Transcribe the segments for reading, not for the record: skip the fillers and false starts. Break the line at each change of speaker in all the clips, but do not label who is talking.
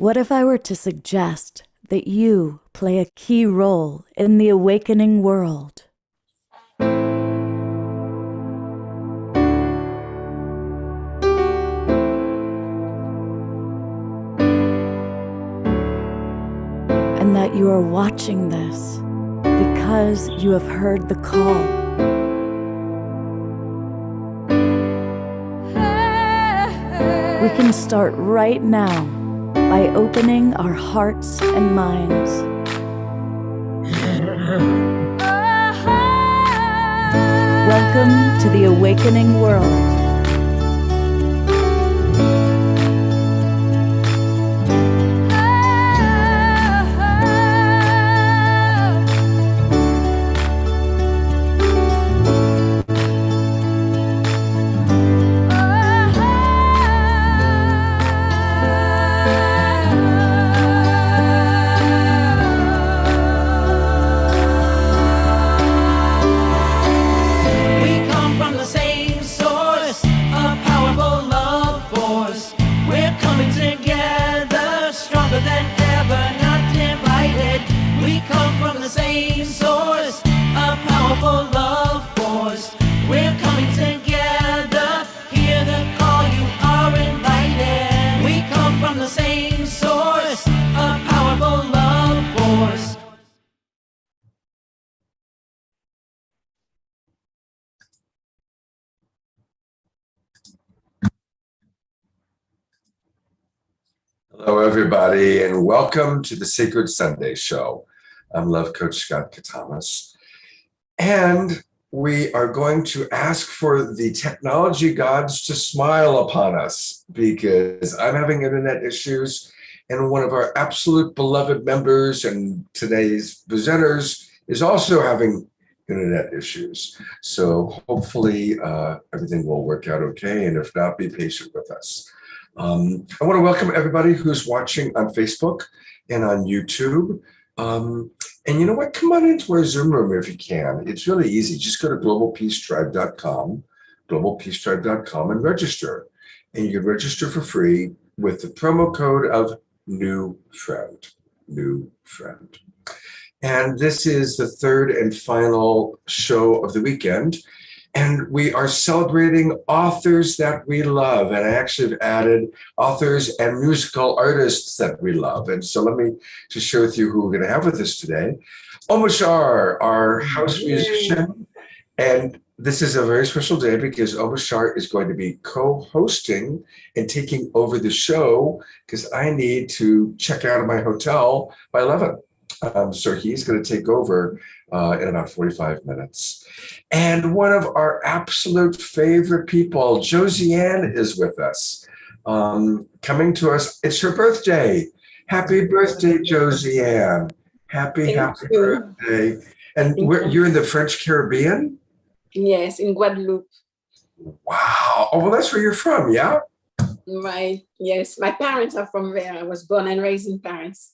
What if I were to suggest that you play a key role in the awakening world? And that you are watching this because you have heard the call. We can start right now by opening our hearts and minds. Welcome to the awakening world.
Hello, everybody, and welcome to the Sacred Sunday Show. I'm Love Coach Scott Katamas, and we are going to ask for the technology gods to smile upon us because I'm having internet issues, and one of our absolute beloved members and today's presenters is also having internet issues. So hopefully everything will work out okay, and if not, be patient with us. I want to welcome everybody who's watching on Facebook and on YouTube. And you know what? Come on into our Zoom room if you can. It's really easy. Just go to globalpeacetribe.com, globalpeacetribe.com, and register. And you can register for free with the promo code of new friend. And this is the third and final show of the weekend. And we are celebrating authors that we love. And I actually have added authors and musical artists that we love. And so let me just share with you who we're going to have with us today. Omashar, our house musician. And this is a very special day because Omashar is going to be co-hosting and taking over the show because I need to check out of my hotel by 11. So he's going to take over in about 45 minutes. And one of our absolute favorite people, Josiane, is with us, coming to us. It's her birthday. Happy birthday, Josiane. Happy birthday. And you're in the French Caribbean?
Yes, in Guadeloupe.
Wow. Oh, well, that's where you're from, yeah?
Right. Yes, my parents are from there. I was born and raised in Paris.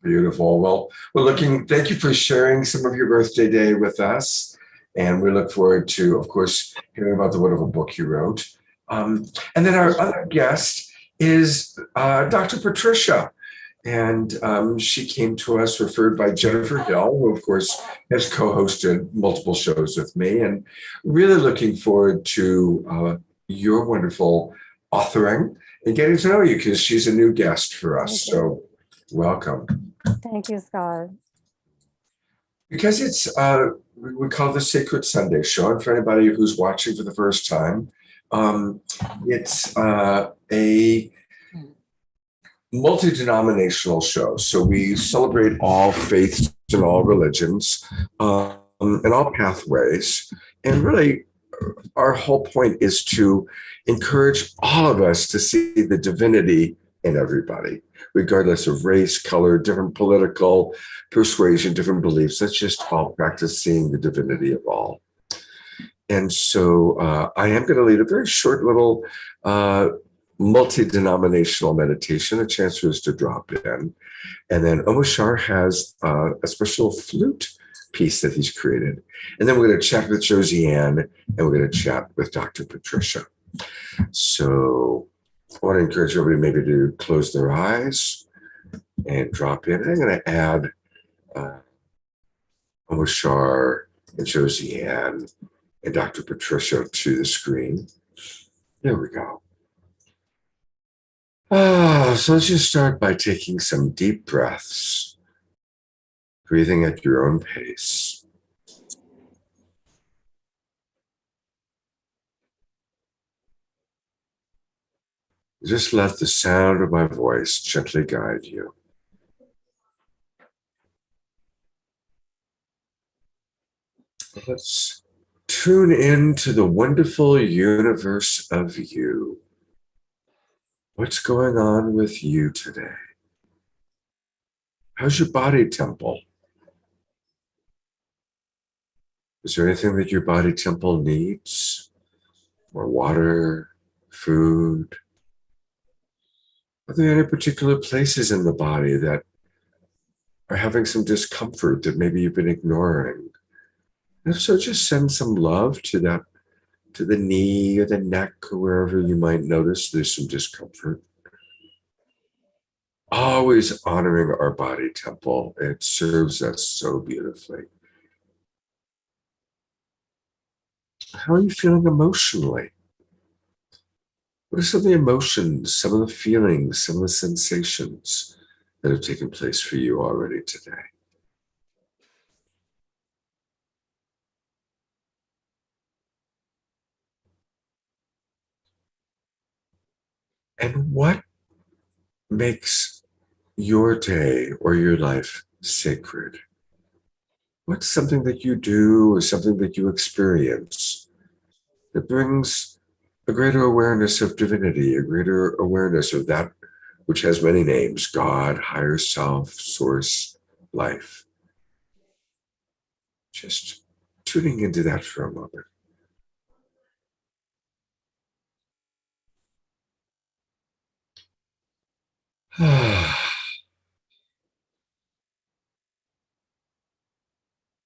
Beautiful. Well, thank you for sharing some of your birthday day with us. And we look forward to, of course, hearing about the wonderful book you wrote. And then our other guest is Dr. Patricia. And she came to us referred by Jennifer Hill, who, of course, has co-hosted multiple shows with me. And really looking forward to your wonderful authoring and getting to know you because she's a new guest for us. So welcome.
Thank you, Scott.
Because it's, we call it the Sacred Sunday Show. And for anybody who's watching for the first time, it's a multi-denominational show. So we celebrate all faiths and all religions and all pathways. And really, our whole point is to encourage all of us to see the divinity in everybody, regardless of race, color, different political persuasion, different beliefs. Let's just all practice seeing the divinity of all. And so I am going to lead a very short little multi-denominational meditation, a chance for us to drop in. And then Omashar has a special flute piece that he's created. And then we're going to chat with Josiane and we're going to chat with Dr. Patricia. So I want to encourage everybody maybe to close their eyes and drop in. I'm going to add Omashar and Josie Ann and Dr. Patricia to the screen. There we go. So let's just start by taking some deep breaths, breathing at your own pace. Just let the sound of my voice gently guide you. Let's tune into the wonderful universe of you. What's going on with you today? How's your body temple? Is there anything that your body temple needs? More water, food? Are there any particular places in the body that are having some discomfort that maybe you've been ignoring? And if so, just send some love to that, to the knee or the neck or wherever you might notice there's some discomfort. Always honoring our body temple. It serves us so beautifully. How are you feeling emotionally? What are some of the emotions, some of the feelings, some of the sensations that have taken place for you already today? And what makes your day or your life sacred? What's something that you do or something that you experience that brings a greater awareness of divinity, a greater awareness of that which has many names: God, higher self, source, life? Just tuning into that for a moment.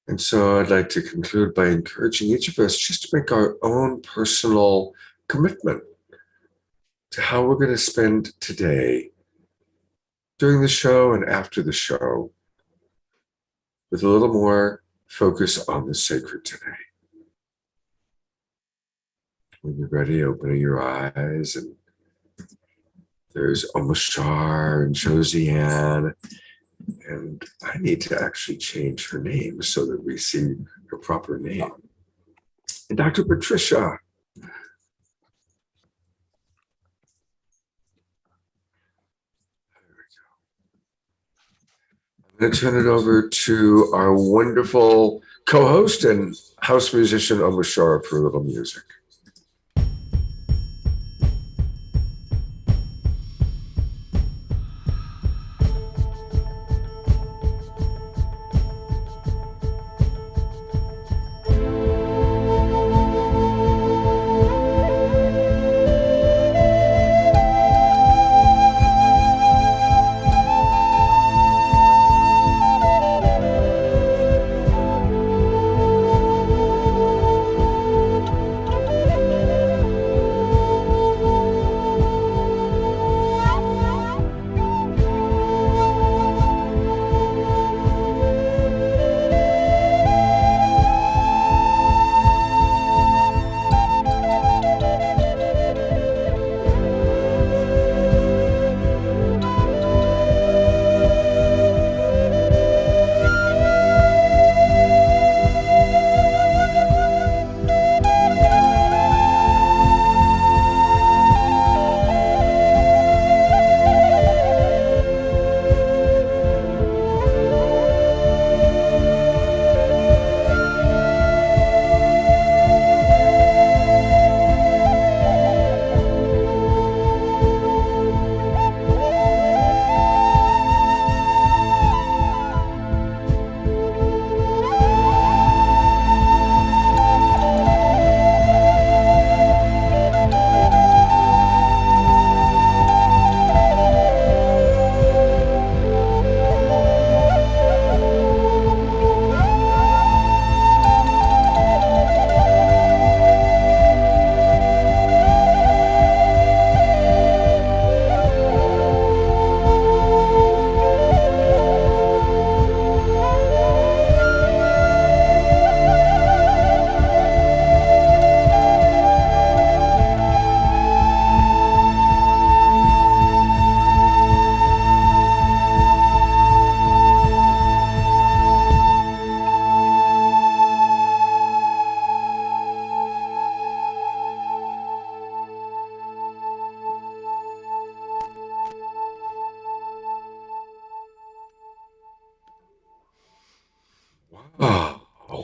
And so I'd like to conclude by encouraging each of us just to make our own personal commitment to how we're going to spend today, during the show and after the show, with a little more focus on the sacred today. When you're ready, opening your eyes, and there's Omashar and Josie Ann, and I need to actually change her name so that we see her proper name. And Dr. Patricia. I'm going to turn it over to our wonderful co-host and house musician, Omashar, for a little music.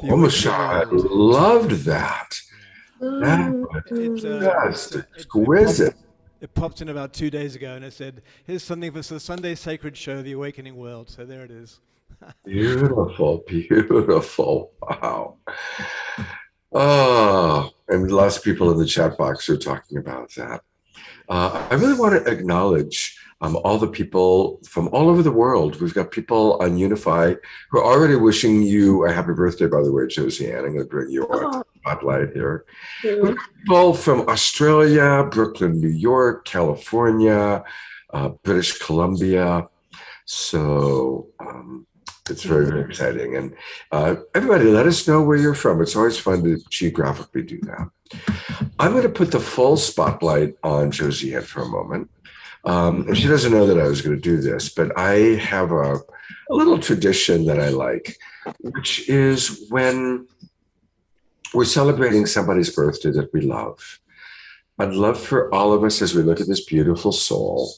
The
Oh,
Awakening
Michelle, I
World.
loved that. That
Mm,
was just
It
exquisite.
It popped in about 2 days ago, and it said, "Here's something for the Sunday Sacred Show, The Awakening World." So there it is.
Beautiful, beautiful. Wow. Oh, and lots of people in the chat box are talking about that. I really want to acknowledge all the people from all over the world. We've got people on Unify who are already wishing you a happy birthday, by the way, Josie Ann. I'm going to bring you on
oh,
spotlight here. We've
mm.
got people from Australia, Brooklyn, New York, California, British Columbia. So it's very, very exciting. And everybody, let us know where you're from. It's always fun to geographically do that. I'm going to put the full spotlight on Josie Ann for a moment. And she doesn't know that I was going to do this, but I have a little tradition that I like, which is when we're celebrating somebody's birthday that we love. I'd love for all of us, as we look at this beautiful soul,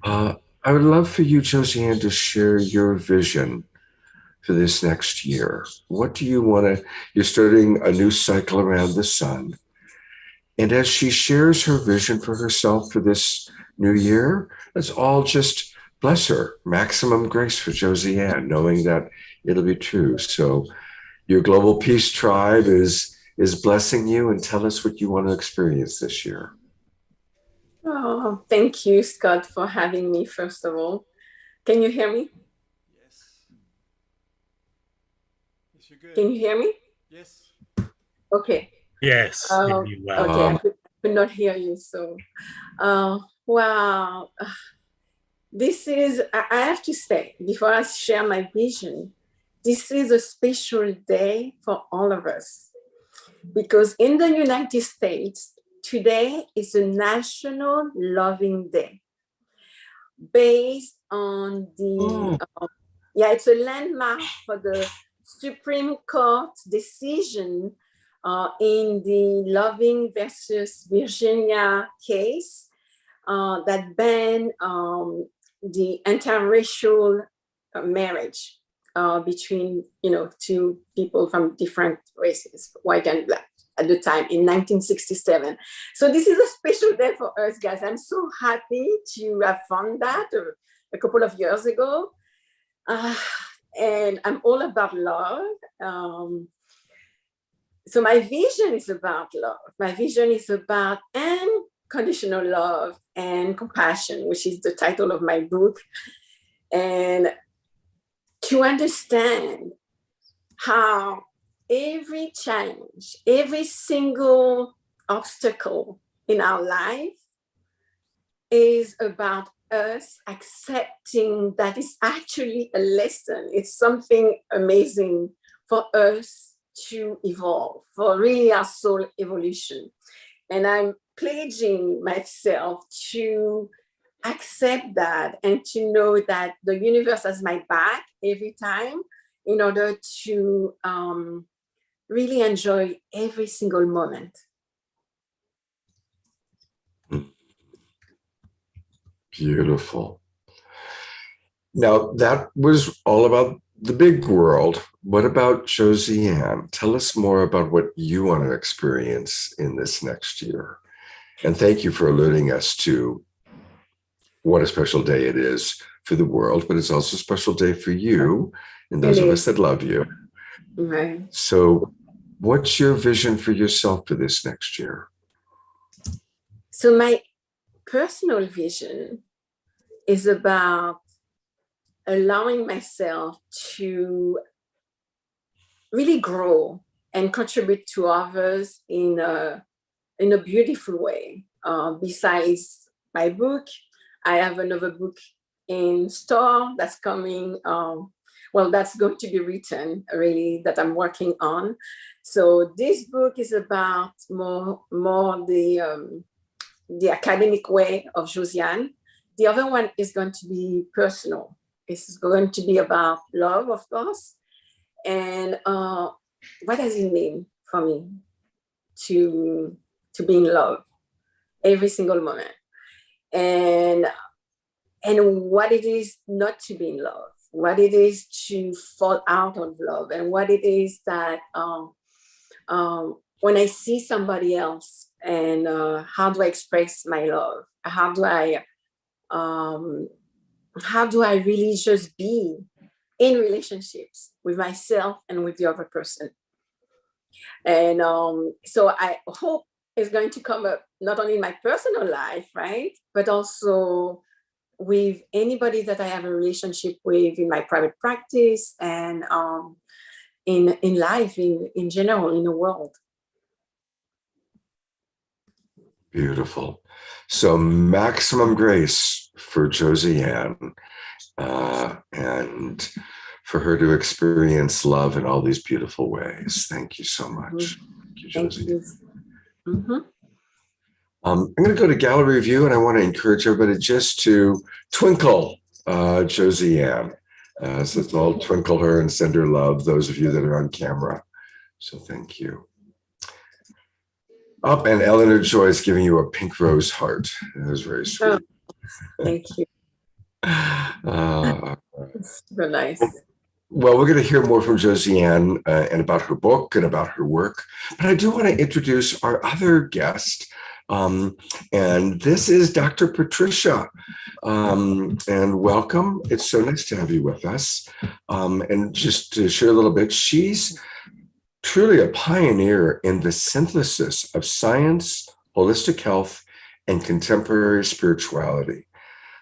I would love for you, Josie Ann, to share your vision for this next year. What do you want to, you're starting a new cycle around the sun. And as she shares her vision for herself for this new year, let's all just bless her. Maximum grace for Josie Ann, knowing that it'll be true. So your Global Peace Tribe is blessing you, and tell us what you want to experience this year.
Oh, thank you, Scott, for having me, first of all. Can you hear me?
Yes. Yes, you're good.
Can you hear me?
Yes.
Okay.
Yes.
Okay, I could not hear you. So, wow. This is, I have to say, before I share my vision, this is a special day for all of us. Because in the United States, today is a National Loving Day based on the, it's a landmark for the Supreme Court decision in the Loving versus Virginia case that banned the interracial marriage between, two people from different races, white and black, at the time in 1967. So this is a special day for us, guys. I'm so happy to have found that a couple of years ago. And I'm all about love. So my vision is about love. My vision is about unconditional love and compassion, which is the title of my book. And to understand how every challenge, every single obstacle in our life is about us accepting that it's actually a lesson. It's something amazing for us to evolve, for really our soul evolution. And I'm pledging myself to accept that and to know that the universe has my back every time in order to really enjoy every single moment.
Beautiful. Now, that was all about the big world. What about Josie Ann? Tell us more about what you want to experience in this next year. And thank you for alluding us to what a special day it is for the world, but it's also a special day for you and those of us that love you.
Right.
So what's your vision for yourself for this next year?
So my personal vision is about allowing myself to really grow and contribute to others in a beautiful way. Besides my book, I have another book in store that's coming. That's going to be written really, that I'm working on. So this book is about more the academic way of Josie Ann. The other one is going to be personal. It's going to be about love, of course. And what does it mean for me to be in love every single moment? And what it is not to be in love. what it is to fall out of love, and what it is that when I see somebody else, and how do I express my love? How do I really just be in relationships with myself and with the other person? And so I hope it's going to come up not only in my personal life, right, but also with anybody that I have a relationship with in my private practice, and in life in general, in the world.
Beautiful. So maximum grace for Josie Ann, and for her to experience love in all these beautiful ways. Thank you so much. Thank you,
Thank
Josie.
you. Mm-hmm.
I'm going to go to gallery view, and I want to encourage everybody just to twinkle Josie Ann. So let's all twinkle her and send her love, those of you that are on camera. So thank you. Up, and Eleanor Joy is giving you a pink rose heart. That was very sweet.
Oh, thank you. Super nice.
Well, we're going to hear more from Josie Ann and about her book and about her work. But I do want to introduce our other guest. And this is Dr. Patricia. And welcome. It's so nice to have you with us. And just to share a little bit, she's truly a pioneer in the synthesis of science, holistic health, and contemporary spirituality.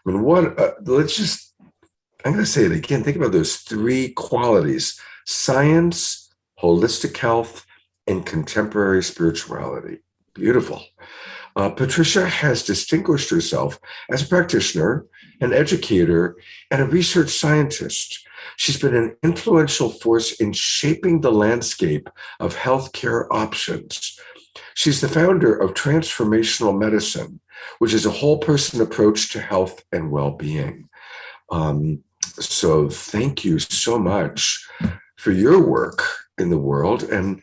I mean, I'm going to say it again. Think about those three qualities: science, holistic health, and contemporary spirituality. Beautiful. Patricia has distinguished herself as a practitioner, an educator, and a research scientist. She's been an influential force in shaping the landscape of healthcare options. She's the founder of Transformational Medicine, which is a whole person approach to health and well-being. So thank you so much for your work in the world, and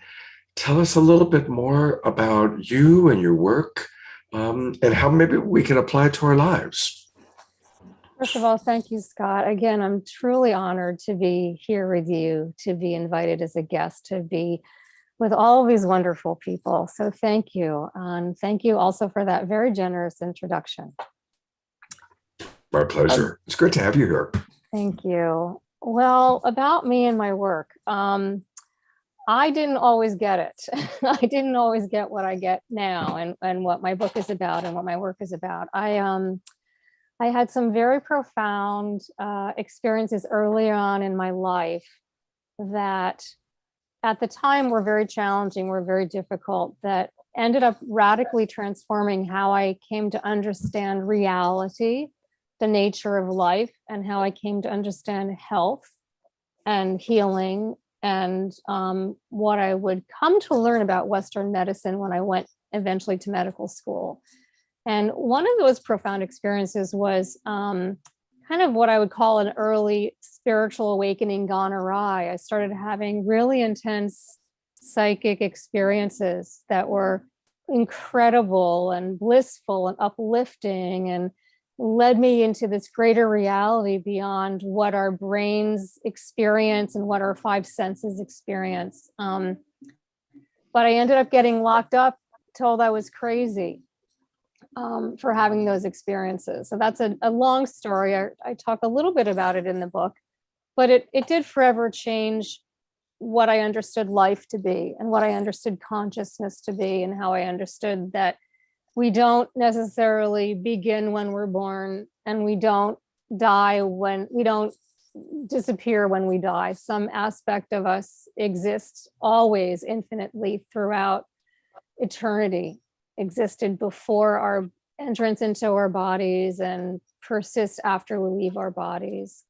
tell us a little bit more about you and your work, and how maybe we can apply it to our lives.
First of all, thank you, Scott. Again, I'm truly honored to be here with you, to be invited as a guest, to be with all of these wonderful people. So thank you. And thank you also for that very generous introduction.
My pleasure. It's great to have you here.
Thank you. Well, about me and my work. I didn't always get it. I didn't always get what I get now, and what my book is about and what my work is about. I had some very profound experiences early on in my life that at the time were very challenging, were very difficult, that ended up radically transforming how I came to understand reality, the nature of life, and how I came to understand health and healing, and what I would come to learn about Western medicine when I went eventually to medical school. And one of those profound experiences was kind of what I would call an early spiritual awakening gone awry. I started having really intense psychic experiences that were incredible and blissful and uplifting, and led me into this greater reality beyond what our brains experience and what our five senses experience. But I ended up getting locked up, told I was crazy for having those experiences. So that's a long story. I talk a little bit about it in the book, but it did forever change what I understood life to be, and what I understood consciousness to be, and how I understood that we don't necessarily begin when we're born, and we don't disappear when we die. Some aspect of us exists always, infinitely, throughout eternity, existed before our entrance into our bodies and persists after we leave our bodies.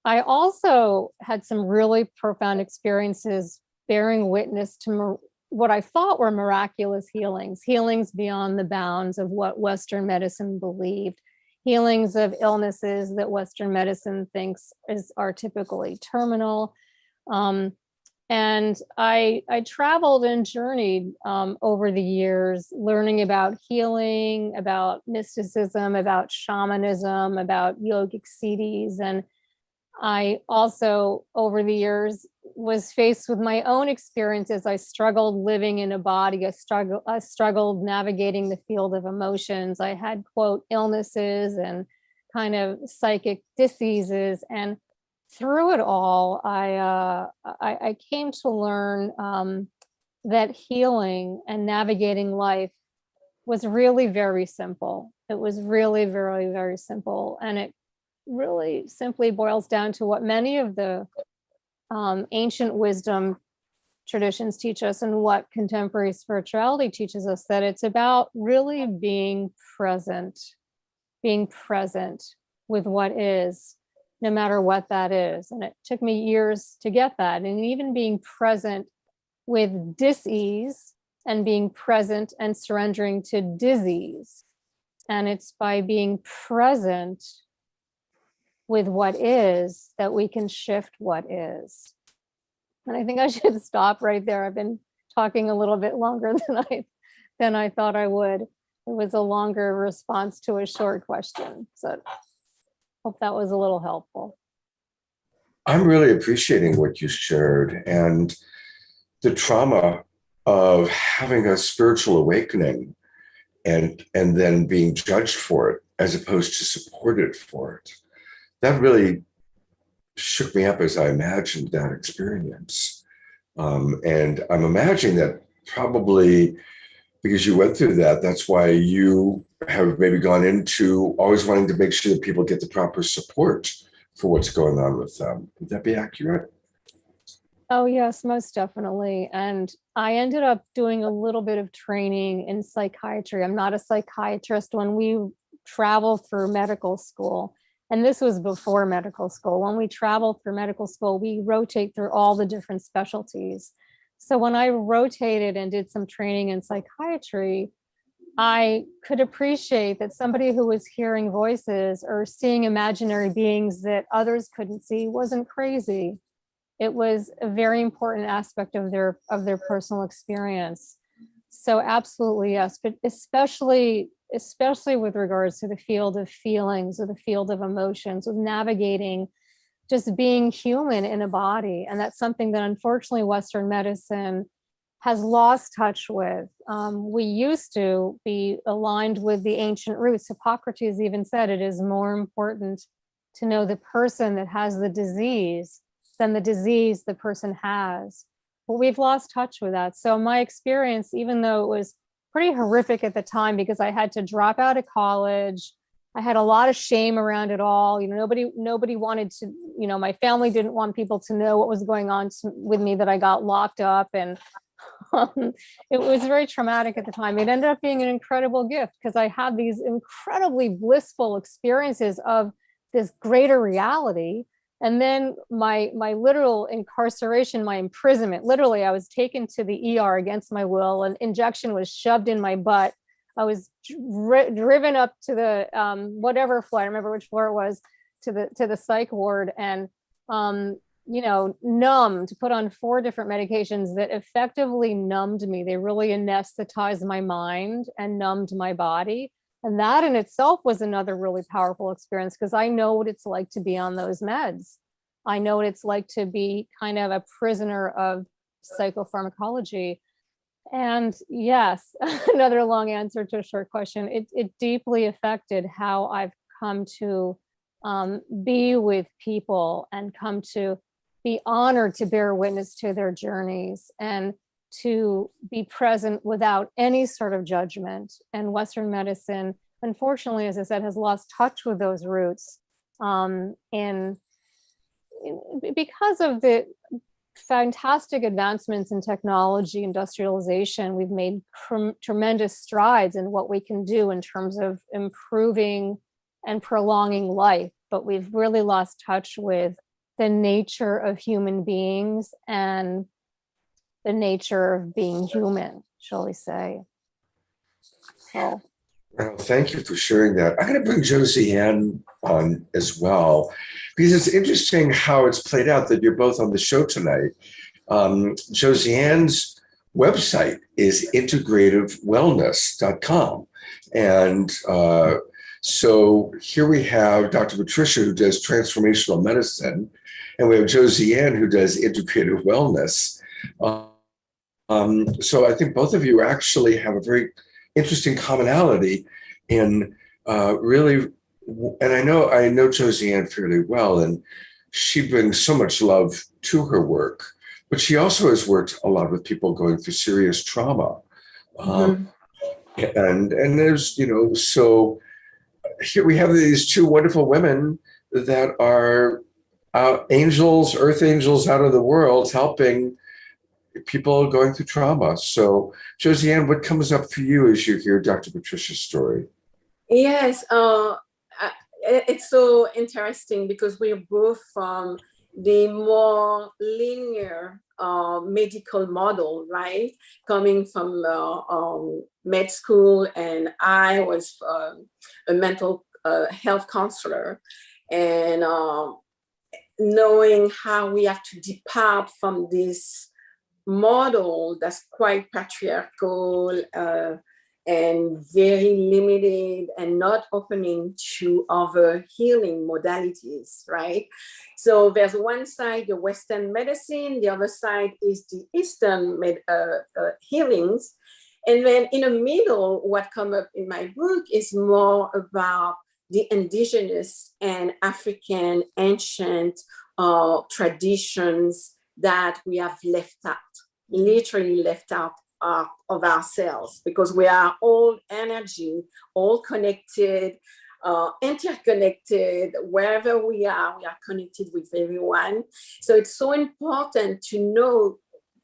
I also had some really profound experiences bearing witness to what I thought were miraculous healings beyond the bounds of what Western medicine believed, healings of illnesses that Western medicine thinks are typically terminal. And I traveled and journeyed over the years, learning about healing, about mysticism, about shamanism, about yogic siddhis. And I also, over the years, was faced with my own experiences. I struggled living in a body. I struggled navigating the field of emotions. I had, quote, illnesses and kind of psychic diseases. And through it all, I came to learn that healing and navigating life was really very simple. It was really very, very simple. And it really simply boils down to what many of the ancient wisdom traditions teach us and what contemporary spirituality teaches us, that it's about really being present with what is, no matter what that is. And it took me years to get that. And even being present with dis-ease and being present and surrendering to disease. And it's by being present with what is that we can shift what is. And I think I should stop right there. I've been talking a little bit longer than I thought I would. It was a longer response to a short question. So hope that was a little helpful.
I'm really appreciating what you shared and the trauma of having a spiritual awakening and then being judged for it as opposed to supported for it. That really shook me up as I imagined that experience. And I'm imagining that probably because you went through that, that's why you have maybe gone into always wanting to make sure that people get the proper support for what's going on with them. Would that be accurate?
Oh, yes, most definitely. And I ended up doing a little bit of training in psychiatry. I'm not a psychiatrist. When we travel through medical school, and this was before medical school, when we travel through medical school, we rotate through all the different specialties. So when I rotated and did some training in psychiatry, I could appreciate that somebody who was hearing voices or seeing imaginary beings that others couldn't see wasn't crazy. It was a very important aspect of their personal experience. So absolutely, yes, but especially with regards to the field of feelings or the field of emotions, with navigating just being human in a body. And that's something that unfortunately Western medicine has lost touch with. We used to be aligned with the ancient roots. Hippocrates even said it is more important to know the person that has the disease than the disease the person has. But we've lost touch with that. So my experience, even though it was pretty horrific at the time because I had to drop out of college, I had a lot of shame around it all. You know, nobody wanted to, you know, my family didn't want people to know what was going on with me, that I got locked up. And it was very traumatic at the time. It ended up being an incredible gift because I had these incredibly blissful experiences of this greater reality. And then my literal incarceration, my imprisonment, literally I was taken to the ER against my will. An injection was shoved in my butt. I was driven up to the whatever floor, I don't remember which floor it was, to the psych ward, and you know, numbed, put on 4 different medications that effectively numbed me. They really anesthetized my mind and numbed my body. And that in itself was another really powerful experience because I know what it's like to be on those meds. I know what it's like to be kind of a prisoner of psychopharmacology. And yes, another long answer to a short question. It deeply affected how I've come to be with people and come to be honored to bear witness to their journeys and to be present without any sort of judgment. And Western medicine, unfortunately, as I said, has lost touch with those roots. And because of the fantastic advancements in technology, industrialization, we've made tremendous strides in what we can do in terms of improving and prolonging life, but we've really lost touch with the nature of human beings and the nature of being human, shall we say. So.
Well, thank you for sharing that. I'm going to bring Josie Ann on as well, because it's interesting how it's played out that you're both on the show tonight. Josiane's website is integrativewellness.com. And so here we have Dr. Patricia, who does transformational medicine, and we have Josiane, who does integrative wellness. So I think both of you actually have a very interesting commonality in really, and I know Josiane fairly well, and she brings so much love to her work, but she also has worked a lot with people going through serious trauma. And there's, so here we have these two wonderful women that are angels, earth angels out of the world, helping people going through trauma. So, Josiane, what comes up for you as you hear Dr. Patricia's story?
Yes, it's so interesting because we're both from the more linear medical model, right? Coming from med school, and I was a mental health counselor, and knowing how we have to depart from this model that's quite patriarchal and very limited and not opening to other healing modalities, right? So there's one side, the Western medicine, the other side is the Eastern healings. And then in the middle, what comes up in my book is more about the indigenous and African ancient traditions that we have left out, literally left out of ourselves, because we are all energy, all connected, interconnected. Wherever we are connected with everyone. So it's so important to know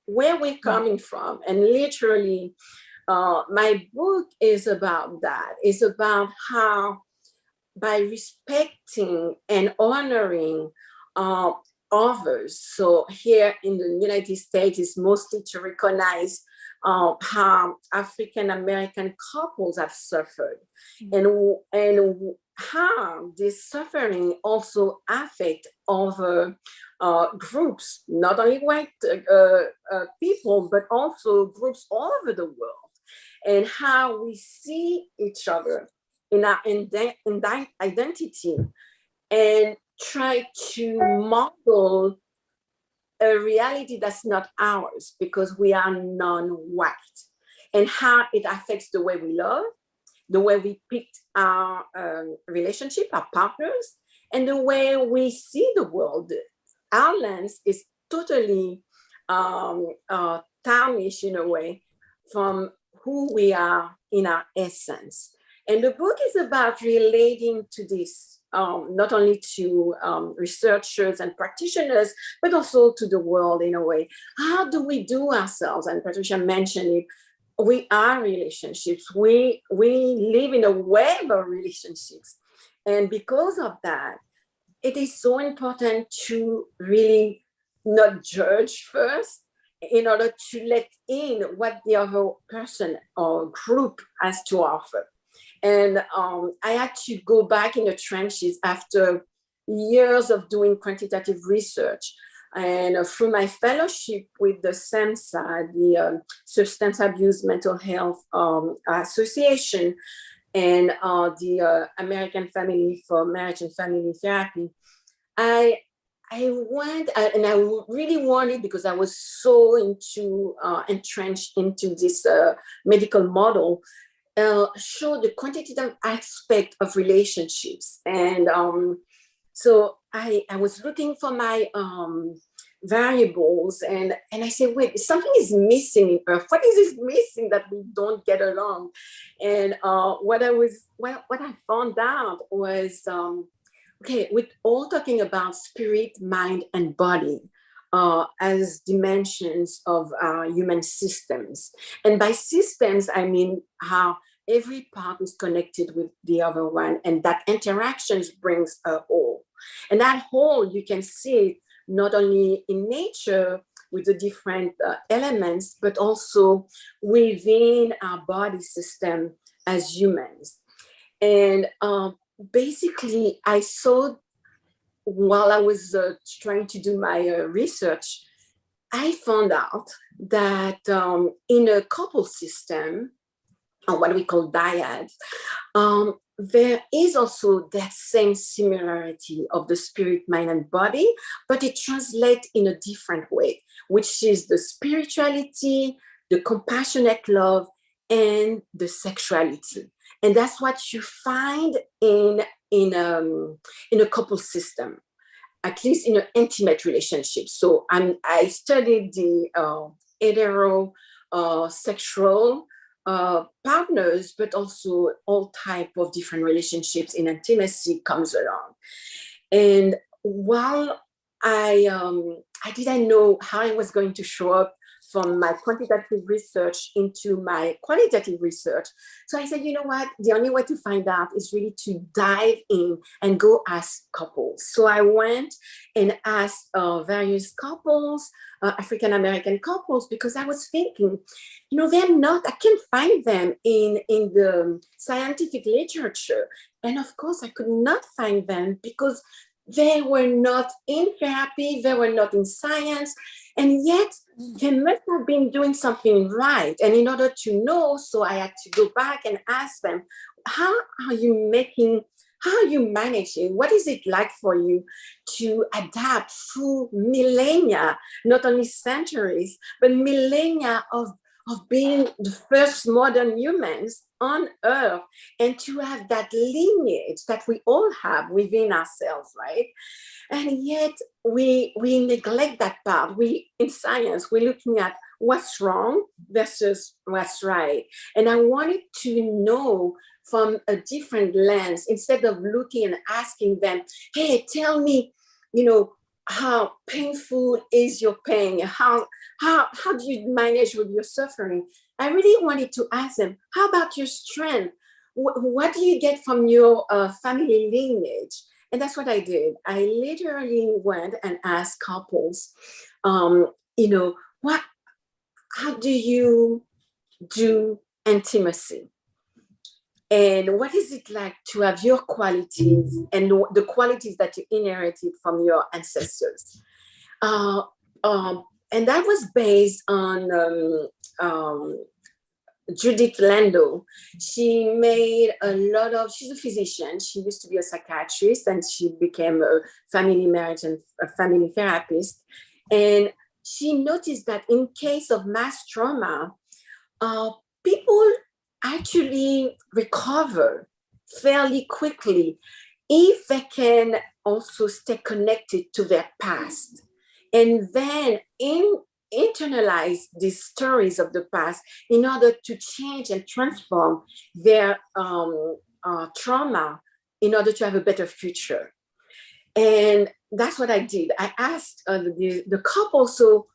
where we're coming from. And literally, my book is about that. It's about how, by respecting and honoring others. So here in the United States, it's mostly to recognize how African American couples have suffered, and how this suffering also affect other groups, not only white people, but also groups all over the world, and how we see each other in our identity and try to model a reality that's not ours because we are non-white, and how it affects the way we love, the way we pick our relationship, our partners, and the way we see the world. Our lens is totally tarnished in a way from who we are in our essence. And the book is about relating to this, not only to researchers and practitioners, but also to the world in a way. How do we do ourselves? And Patricia mentioned it. We are relationships. We live in a web of relationships. And because of that, it is so important to really not judge first, in order to let in what the other person or group has to offer. And I had to go back in the trenches after years of doing quantitative research. And through my fellowship with the SAMHSA, the Substance Abuse Mental Health Association, and the American Family for Marriage and Family Therapy, I went, and I really wanted, because I was so entrenched into this medical model, show the quantitative aspect of relationships. And so I was looking for my variables, and I said, wait, something is missing in Earth. What is this missing that we don't get along? And what I found out was, okay, we're all talking about spirit, mind, and body as dimensions of human systems. And by systems, I mean how every part is connected with the other one, and that interactions brings a whole. And that whole, you can see it not only in nature with the different elements, but also within our body system as humans. And basically, I saw, while I was trying to do my research, I found out that in a couple system, or what we call dyad, there is also that same similarity of the spirit, mind, and body, but it translates in a different way, which is the spirituality, the compassionate love, and the sexuality. And that's what you find in a couple system, at least in an intimate relationship. So I studied the hetero sexual partners, but also all type of different relationships in intimacy comes along. And while I didn't know how I was going to show up from my quantitative research into my qualitative research. So I said, you know what? The only way to find out is really to dive in and go ask couples. So I went and asked various couples, African-American couples, because I was thinking, you know, I can't find them in the scientific literature. And of course, I could not find them because they were not in therapy, they were not in science, and yet they must have been doing something right. And in order to know, so I had to go back and ask them, how are you managing? What is it like for you to adapt through millennia, not only centuries, but millennia of being the first modern humans on Earth, and to have that lineage that we all have within ourselves, right? And yet we neglect that part. In science, we're looking at what's wrong versus what's right. And I wanted to know from a different lens, instead of looking and asking them, hey, tell me, you know, how painful is your pain? How do you manage with your suffering? I really wanted to ask them, how about your strength? What do you get from your family lineage? And that's what I did. I literally went and asked couples, you know, how do you do intimacy? And what is it like to have your qualities and the qualities that you inherited from your ancestors? And that was based on Judith Lando. She made she's a physician. She used to be a psychiatrist, and she became a family marriage and a family therapist. And she noticed that in case of mass trauma, people actually recover fairly quickly if they can also stay connected to their past, and then internalize these stories of the past in order to change and transform their trauma in order to have a better future. And that's what I did. I asked the couple, so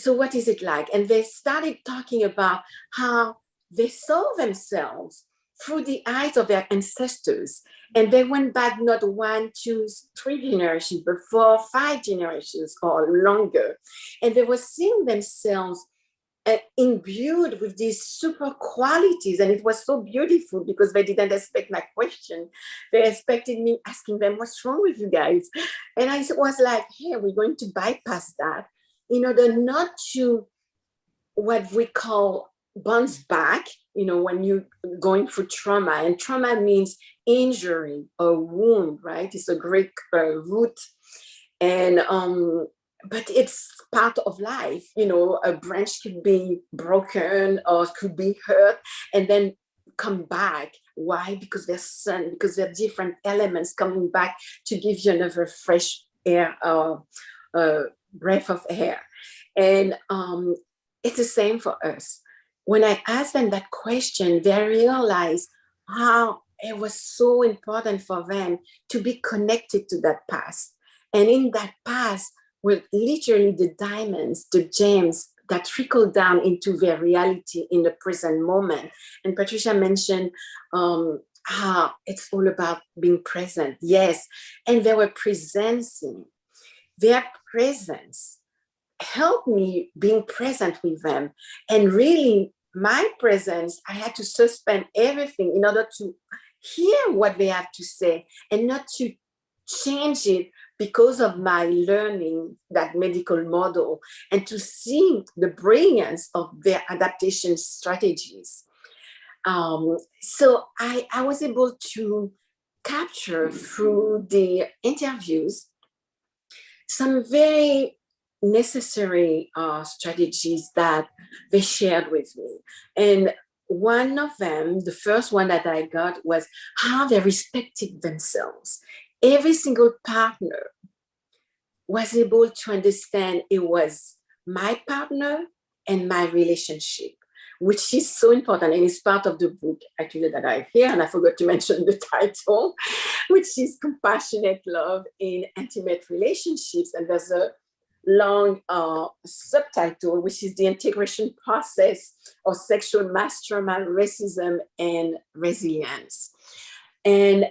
what is it like? And they started talking about how they saw themselves through the eyes of their ancestors. And they went back not 1, 2, 3 generations, but 4, 5 generations or longer. And they were seeing themselves imbued with these super qualities. And it was so beautiful because they didn't expect my question. They expected me asking them, what's wrong with you guys? And I was like, hey, we're going to bypass that in order not to what we call bounce back, you know, when you're going through trauma. And trauma means injury or wound, right? It's a Greek root. And but it's part of life. You know, a branch could be broken or could be hurt and then come back. Why? Because there's sun, because there are different elements coming back to give you another fresh air, breath of air. And it's the same for us. When I asked them that question, they realized how it was so important for them to be connected to that past. And in that past were literally the diamonds, the gems that trickle down into their reality in the present moment. And Patricia mentioned how it's all about being present. Yes, and they were presencing. Their presence helped me being present with them. And really, my presence, I had to suspend everything in order to hear what they have to say and not to change it because of my learning that medical model and to see the brilliance of their adaptation strategies. So I was able to capture through the interviews some very necessary strategies that they shared with me. And one of them, the first one that I got, was how they respected themselves. Every single partner was able to understand it was my partner and my relationship, which is so important. And it's part of the book actually that I have here. And I forgot to mention the title, which is Compassionate Love in Intimate Relationships. And there's a long subtitle, which is the integration process of sexual mastery, racism, and resilience. And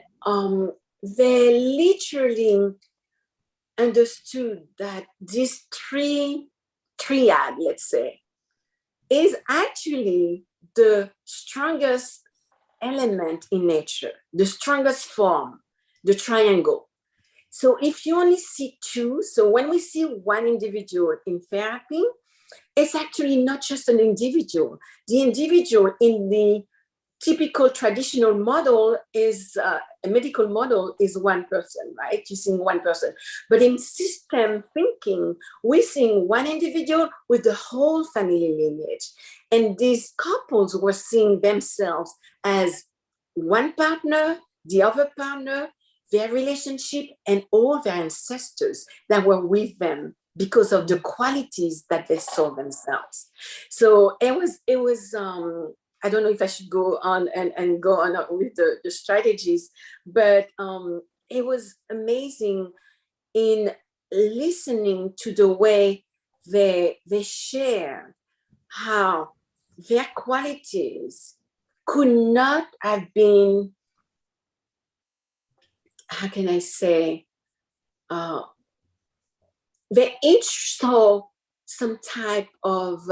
they literally understood that this triad, let's say, is actually the strongest element in nature, the strongest form, the triangle. So if you only see two, so when we see one individual in therapy, it's actually not just an individual. The individual in the typical traditional model is, a medical model is one person, right? You're seeing one person. But in system thinking, we're seeing one individual with the whole family lineage. And these couples were seeing themselves as one partner, the other partner, their relationship, and all their ancestors that were with them because of the qualities that they saw themselves. So it was I don't know if I should go on and go on with the strategies, but it was amazing in listening to the way they share how their qualities could not have been, how can I say, they each saw some type of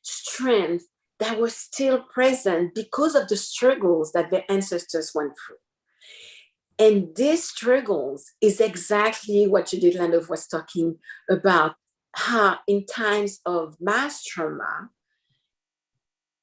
strength that was still present because of the struggles that their ancestors went through. And these struggles is exactly what Judith Landau was talking about, how in times of mass trauma,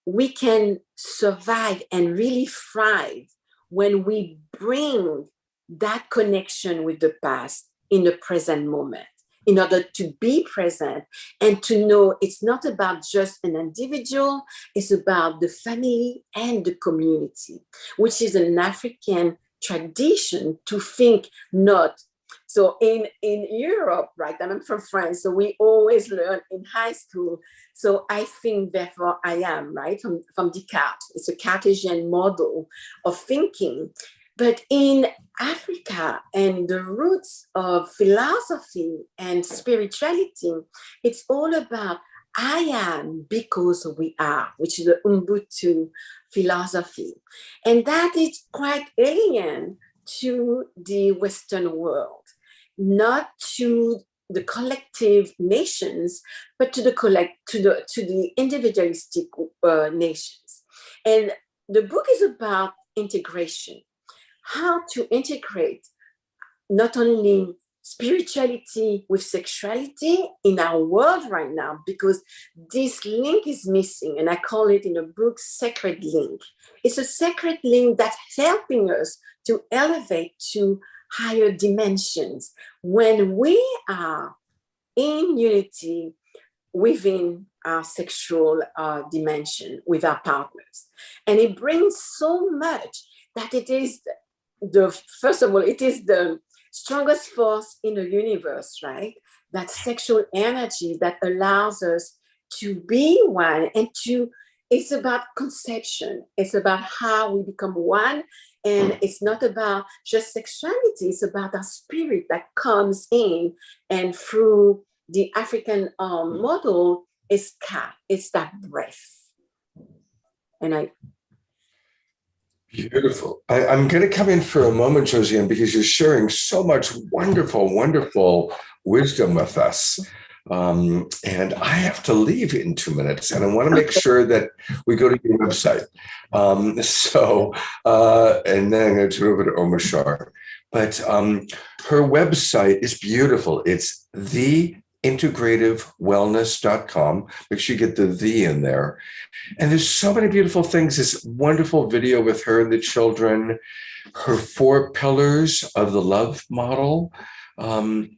we can survive and really thrive when we bring that connection with the past in the present moment, in order to be present and to know it's not about just an individual, it's about the family and the community, which is an African tradition to think not. So in Europe, right, and I'm from France, so we always learn in high school. So I think, therefore I am, right, from Descartes. It's a Cartesian model of thinking. But in Africa and the roots of philosophy and spirituality, it's all about I am because we are, which is the Ubuntu philosophy. And that is quite alien to the Western world, not to the collective nations, but to the individualistic nations. And the book is about integration. How to integrate not only spirituality with sexuality in our world right now, because this link is missing, and I call it in the book sacred link. It's a sacred link that's helping us to elevate to higher dimensions when we are in unity within our sexual dimension with our partners. And it brings so much that it is first of all, it is the strongest force in the universe, right? That sexual energy that allows us to be one and it's about conception. It's about how we become one. And it's not about just sexuality. It's about our spirit that comes in, and through the African model is Ka. It's that breath. And
Beautiful. I'm going to come in for a moment, Josiane, because you're sharing so much wonderful, wonderful wisdom with us. And I have to leave in 2 minutes, and I want to make sure that we go to your website. And then I'm going to turn over to Omar Shar. But her website is beautiful. It's theintegrativewellness.com. Make sure you get the in there. And there's so many beautiful things. This wonderful video with her and the children, her 4 pillars of the love model. And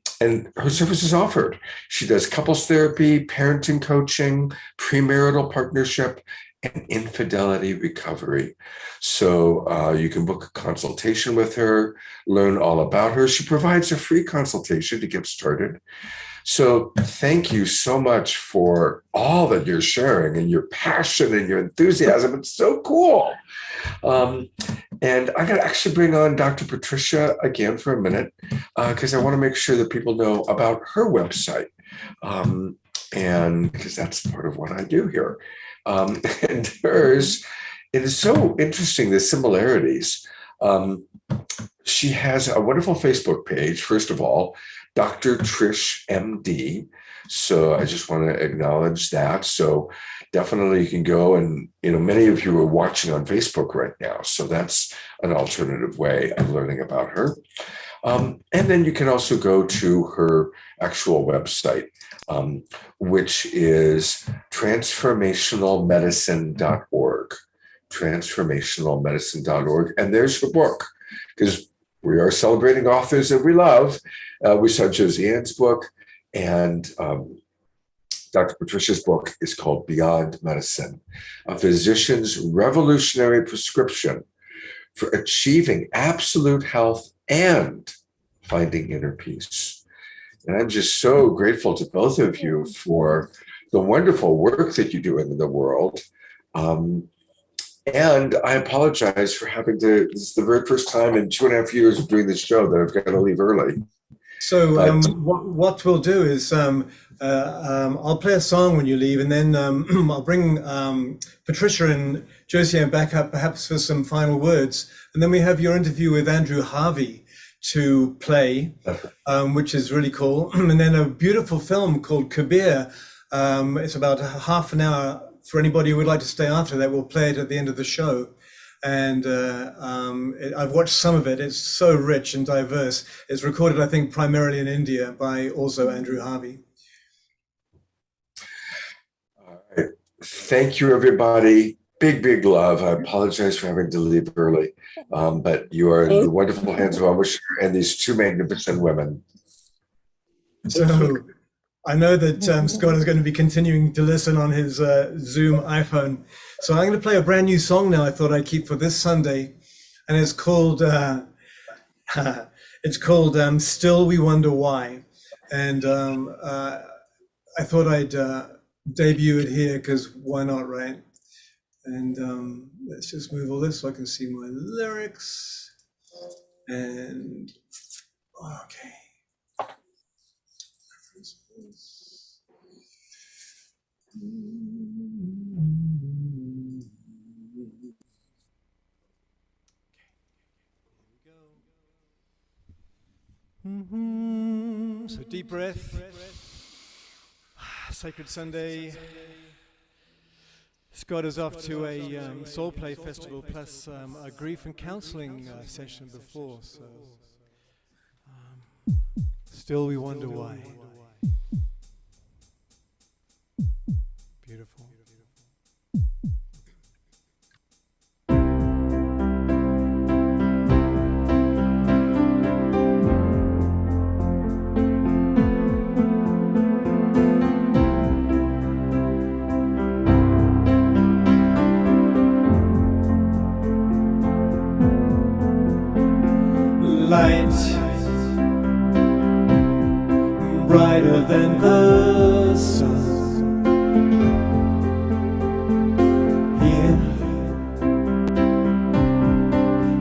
her service is offered. She does couples therapy, parenting coaching, premarital partnership, and infidelity recovery. So you can book a consultation with her, learn all about her. She provides a free consultation to get started. So thank you so much for all that you're sharing and your passion and your enthusiasm. It's so cool. And I'm going to actually bring on Dr. Patricia again for a minute because I want to make sure that people know about her website. And because that's part of what I do here. And hers, it is so interesting, the similarities. She has a wonderful Facebook page, first of all, Dr. Trish MD. So I just want to acknowledge that. So definitely you can go and, many of you are watching on Facebook right now. So that's an alternative way of learning about her. And then you can also go to her actual website, which is transformationalmedicine.org, transformationalmedicine.org. And there's her book, because we are celebrating authors that we love. We saw Josie Ann's book, and Dr. Patricia's book is called Beyond Medicine, a physician's revolutionary prescription for achieving absolute health and finding inner peace. And I'm just so grateful to both of you for the wonderful work that you do in the world. And I apologize for having to, this is the very first time in 2.5 years of doing this show that I've got to leave early.
So what we'll do is I'll play a song when you leave, and then I'll bring Patricia and Josie back up perhaps for some final words. And then we have your interview with Andrew Harvey to play, which is really cool. And then a beautiful film called Kabir. It's about half an hour for anybody who would like to stay after that. We'll play it at the end of the show. And I've watched some of it. It's so rich and diverse. It's recorded, I think, primarily in India by also Andrew Harvey.
All right. Thank you, everybody. Big love. I apologize for having to leave early, but you are in the wonderful hands of Amisher and these 2 magnificent women.
So I know that Scott is going to be continuing to listen on his Zoom iPhone. So I'm going to play a brand new song now I thought I'd keep for this Sunday. And it's called Still We Wonder Why. And I thought I'd debut it here because why not, right? And let's just move all this so I can see my lyrics. And okay. So deep breath. Sacred Sunday. Scott is off to a Soul Play Festival plus a grief and counseling session before. So still we wonder why. Beautiful. Light brighter than the sun.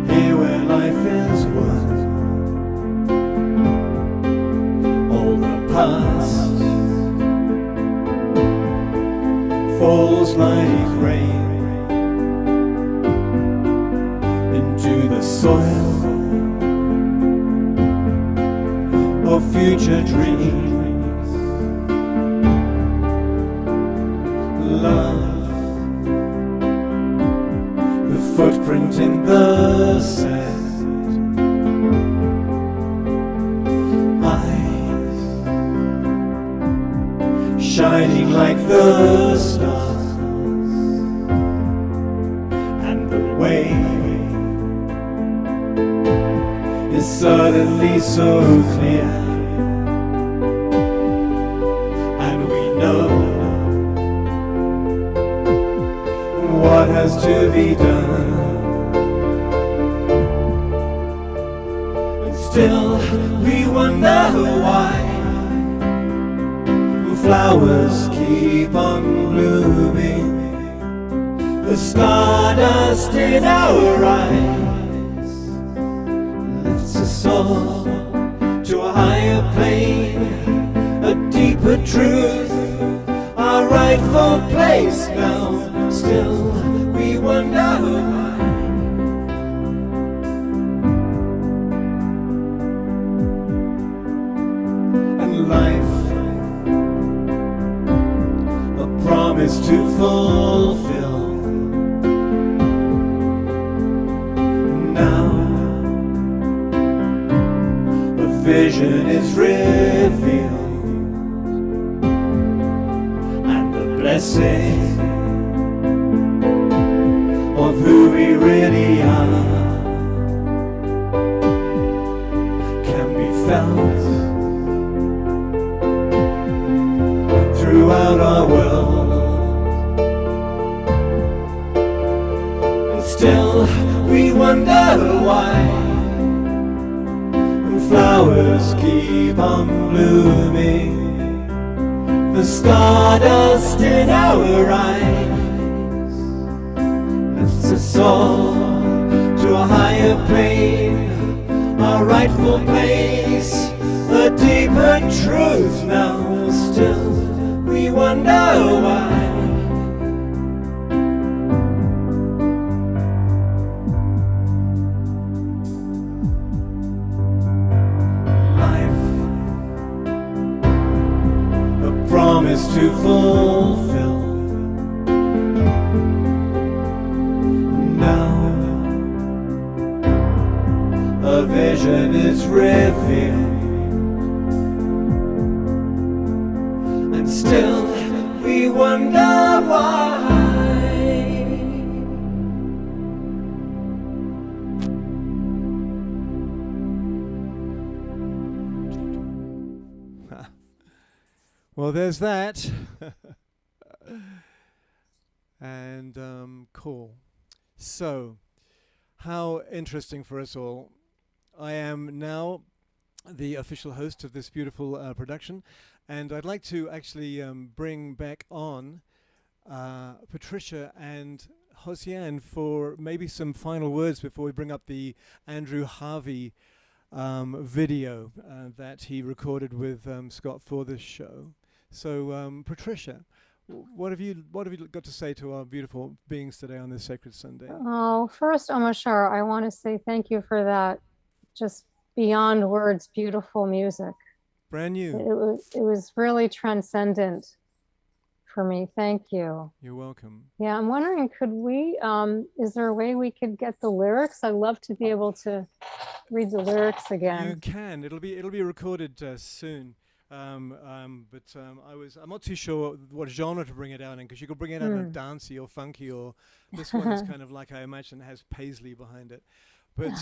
Here where life is one. All the past falls like rain into the soil of future dreams. Love, the footprint in the sand,
like the stars, and the way is suddenly so clear, and we know what has to be done. And still we wonder why flowers keep on blooming. The stardust in our eyes lifts us all to a higher plane, a deeper truth, our rightful place now. Still we wonder why. And life, a promise to fulfill. Now a vision is revealed, and the blessing of who we really are can be felt throughout our world. And still we wonder why flowers keep on blooming. The stardust in our eyes lifts us all to a higher plane, our rightful place, a deeper truth now. Still we wonder why. Life, a promise to fulfill. Now a vision is revealed, and still we wonder why.
Well, there's that. And cool. So, how interesting for us all. I am now the official host of this beautiful production, and I'd like to actually bring back on Patricia and Hosian for maybe some final words before we bring up the Andrew Harvey video that he recorded with Scott for this show. So, Patricia, what have you got to say to our beautiful beings today on this Sacred Sunday?
Oh, first, Omashar, I want to say thank you for that just beyond words beautiful music.
Brand new.
It was really transcendent for me. Thank you.
You're welcome.
Yeah, I'm wondering, could we, is there a way we could get the lyrics? I'd love to be able to read the lyrics again.
You can. It'll be recorded soon. I'm not too sure what genre to bring it out in, because you could bring it out in dancey or funky, or this one is kind of like, I imagine, has Paisley behind it. But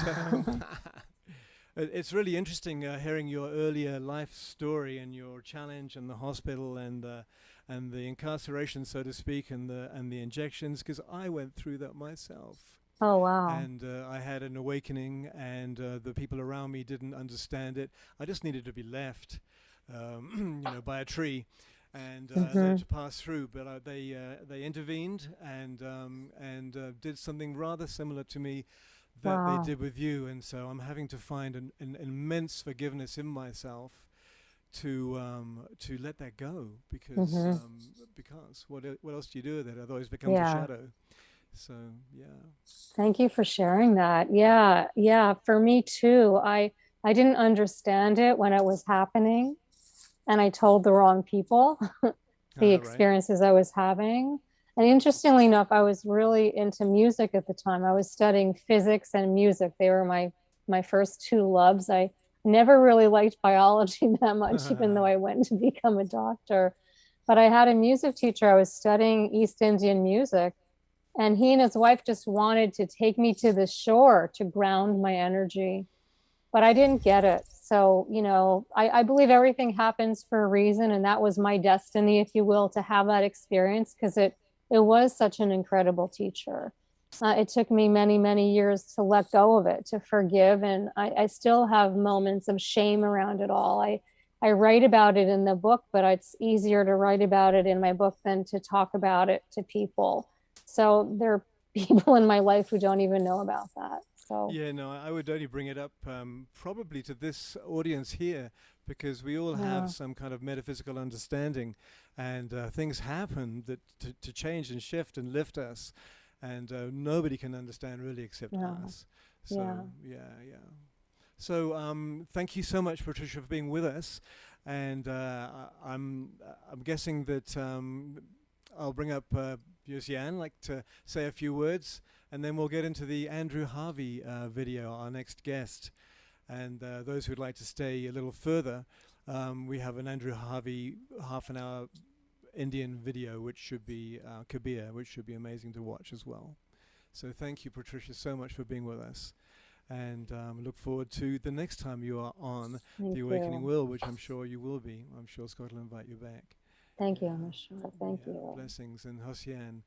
it's really interesting hearing your earlier life story and your challenge and the hospital and the incarceration, so to speak, and the injections, because I went through that myself.
Oh, wow.
And I had an awakening, and the people around me didn't understand it. I just needed to be left. By a tree, and to pass through. But they intervened and did something rather similar to me that they did with you. And so I'm having to find an immense forgiveness in myself to let that go, because what else do you do with it? Otherwise, it becomes a shadow. So
Thank you for sharing that. Yeah. For me too. I didn't understand it when it was happening. And I told the wrong people the experiences I was having. And interestingly enough, I was really into music at the time. I was studying physics and music. They were my first two loves. I never really liked biology that much, even though I went to become a doctor. But I had a music teacher, I was studying East Indian music, and he and his wife just wanted to take me to the shore to ground my energy. But I didn't get it. So, you know, I believe everything happens for a reason. And that was my destiny, if you will, to have that experience, because it was such an incredible teacher. It took me many, many years to let go of it, to forgive. And I still have moments of shame around it all. I write about it in the book, but it's easier to write about it in my book than to talk about it to people. So there are people in my life who don't even know about that. So.
Yeah, no, I would only bring it up probably to this audience here, because we all have some kind of metaphysical understanding, and things happen that to change and shift and lift us, and nobody can understand really except us. So yeah. So thank you so much, Patricia, for being with us, and I'm guessing that I'll bring up Josiane, like to say a few words, and then we'll get into the Andrew Harvey video, our next guest. And those who'd like to stay a little further, we have an Andrew Harvey half-an-hour Indian video, which should be Kabir, which should be amazing to watch as well. So thank you, Patricia, so much for being with us. And look forward to the next time you are on The Awakening Will, which I'm sure you will be. I'm sure Scott will invite you back.
Thank you, I'm sure. Thank you.
Blessings. And Josiane,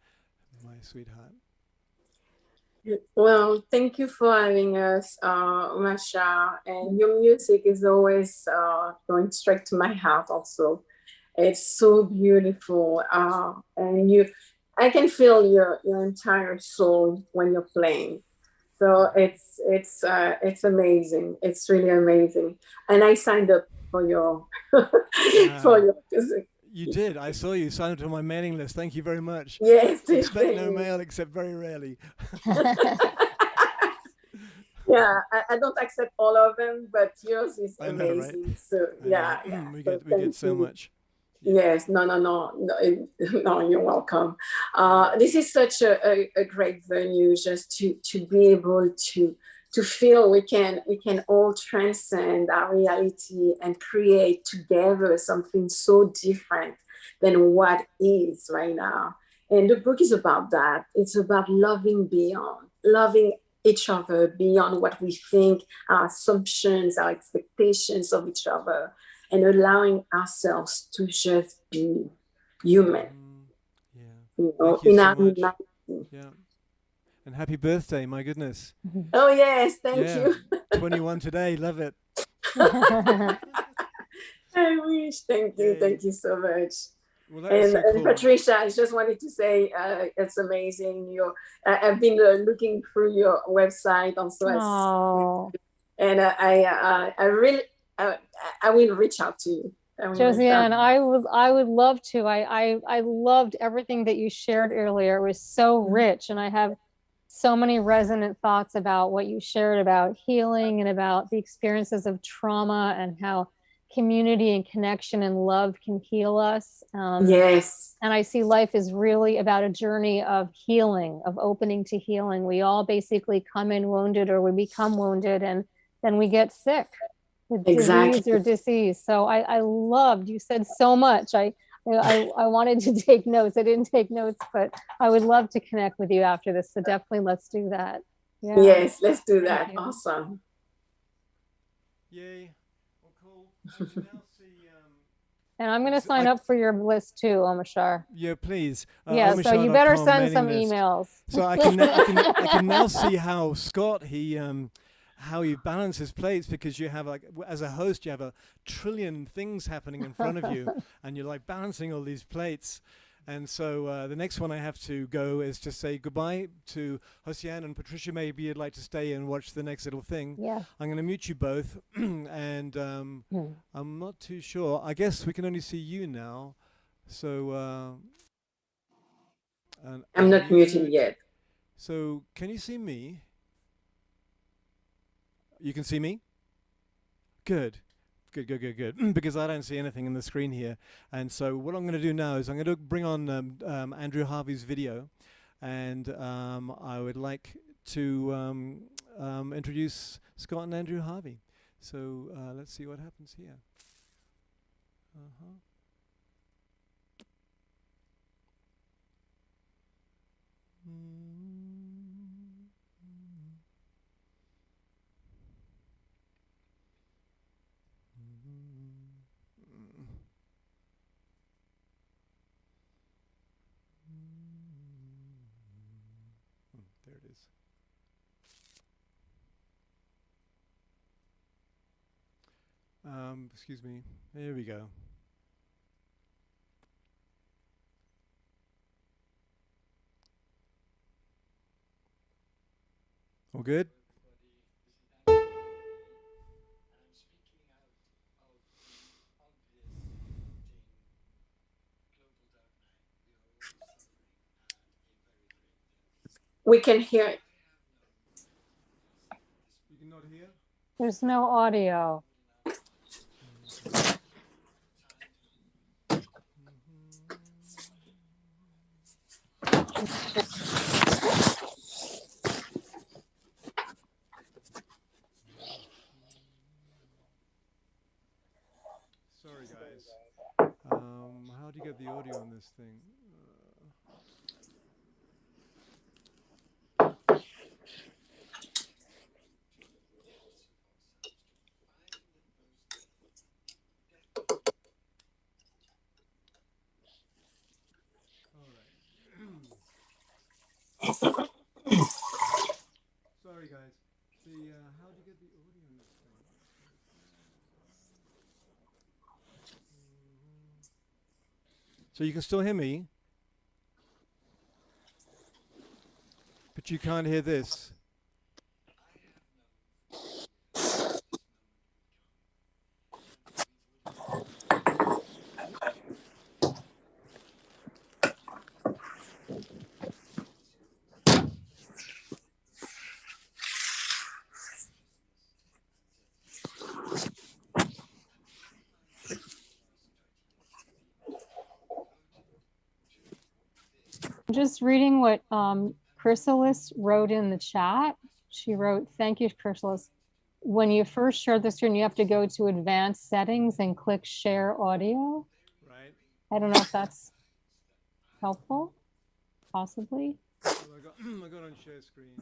my sweetheart.
Well, thank you for having us, Masha. And your music is always going straight to my heart also. It's so beautiful. And I can feel your entire soul when you're playing. So it's amazing. It's really amazing. And I signed up for your for your music.
You did. I saw you signed up to my mailing list. Thank you very much.
Yes.
Expect no mail except very rarely.
Yeah, I don't accept all of them, but yours is amazing.
Know, right?
So yeah.
We get so much.
Yes, no, you're welcome. This is such a great venue, just to be able to feel we can all transcend our reality and create together something so different than what is right now. And the book is about that. It's about loving beyond, loving each other beyond what we think, our assumptions, our expectations of each other, and allowing ourselves to just be human. You know,
Thank you
in
so
our
much.
humanity.
Yeah. And happy birthday, my goodness.
Oh, yes, thank you.
21 today, love it.
I wish, thank you so much.
Well, that is so cool.
And Patricia, I just wanted to say it's amazing. I've been looking through your website also, and I will reach out to you.
Josiane, I would love to. I loved everything that you shared earlier. It was so rich, and I have so many resonant thoughts about what you shared about healing and about the experiences of trauma and how community and connection and love can heal us.
Yes.
And I see life is really about a journey of healing, of opening to healing. We all basically come in wounded, or we become wounded, and then we get sick with disease or disease. So I loved, you said so much. I wanted to take notes. I didn't take notes, but I would love to connect with you after this. So definitely let's do that. Yeah.
Yes, let's do that. Awesome.
Yay. Well, cool.
And I'm going to sign up for your list too, Omashar.
Yeah, please.
Yeah, so you better send some emails.
So I can now see how Scott, how you balance his plates, because you have, like, as a host, you have a trillion things happening in front of you, and you're like balancing all these plates. And so the next one I have to go is to say goodbye to Josiane and Patricia. Maybe you'd like to stay and watch the next little thing.
Yeah.
I'm going to mute you both, and I'm not too sure. I guess we can only see you now. So
I'm not muting yet.
So can you see me? You can see me? Good. Because I don't see anything in the screen here. And so what I'm going to do now is I'm going to bring on Andrew Harvey's video. And I would like to introduce Scott and Andrew Harvey. So let's see what happens here. There it is. Excuse me. Here we go. All good?
We can hear it.
You cannot hear?
There's no audio.
Sorry, guys. How do you get the audio on this thing? Sorry, guys. How do you get the audio on this thing? So you can still hear me, but you can't hear this.
Just reading what Chrysalis wrote in the chat. She wrote, thank you, Chrysalis. When you first share the screen, you have to go to advanced settings and click share audio.
Right.
I don't know if that's helpful, possibly.
Well, I got on share screen.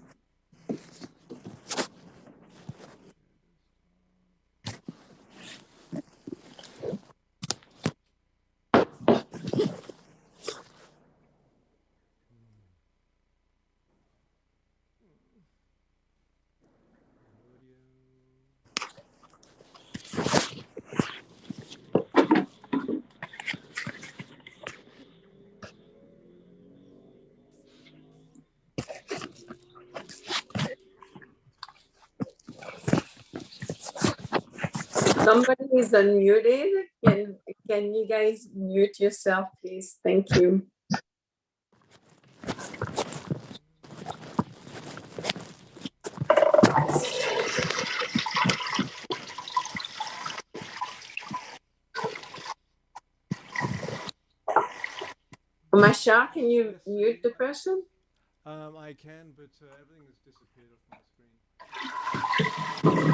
Somebody is unmuted. Can you guys mute yourself, please? Thank you. Masha, can you mute the person?
I can, but everything has disappeared off my screen. Okay.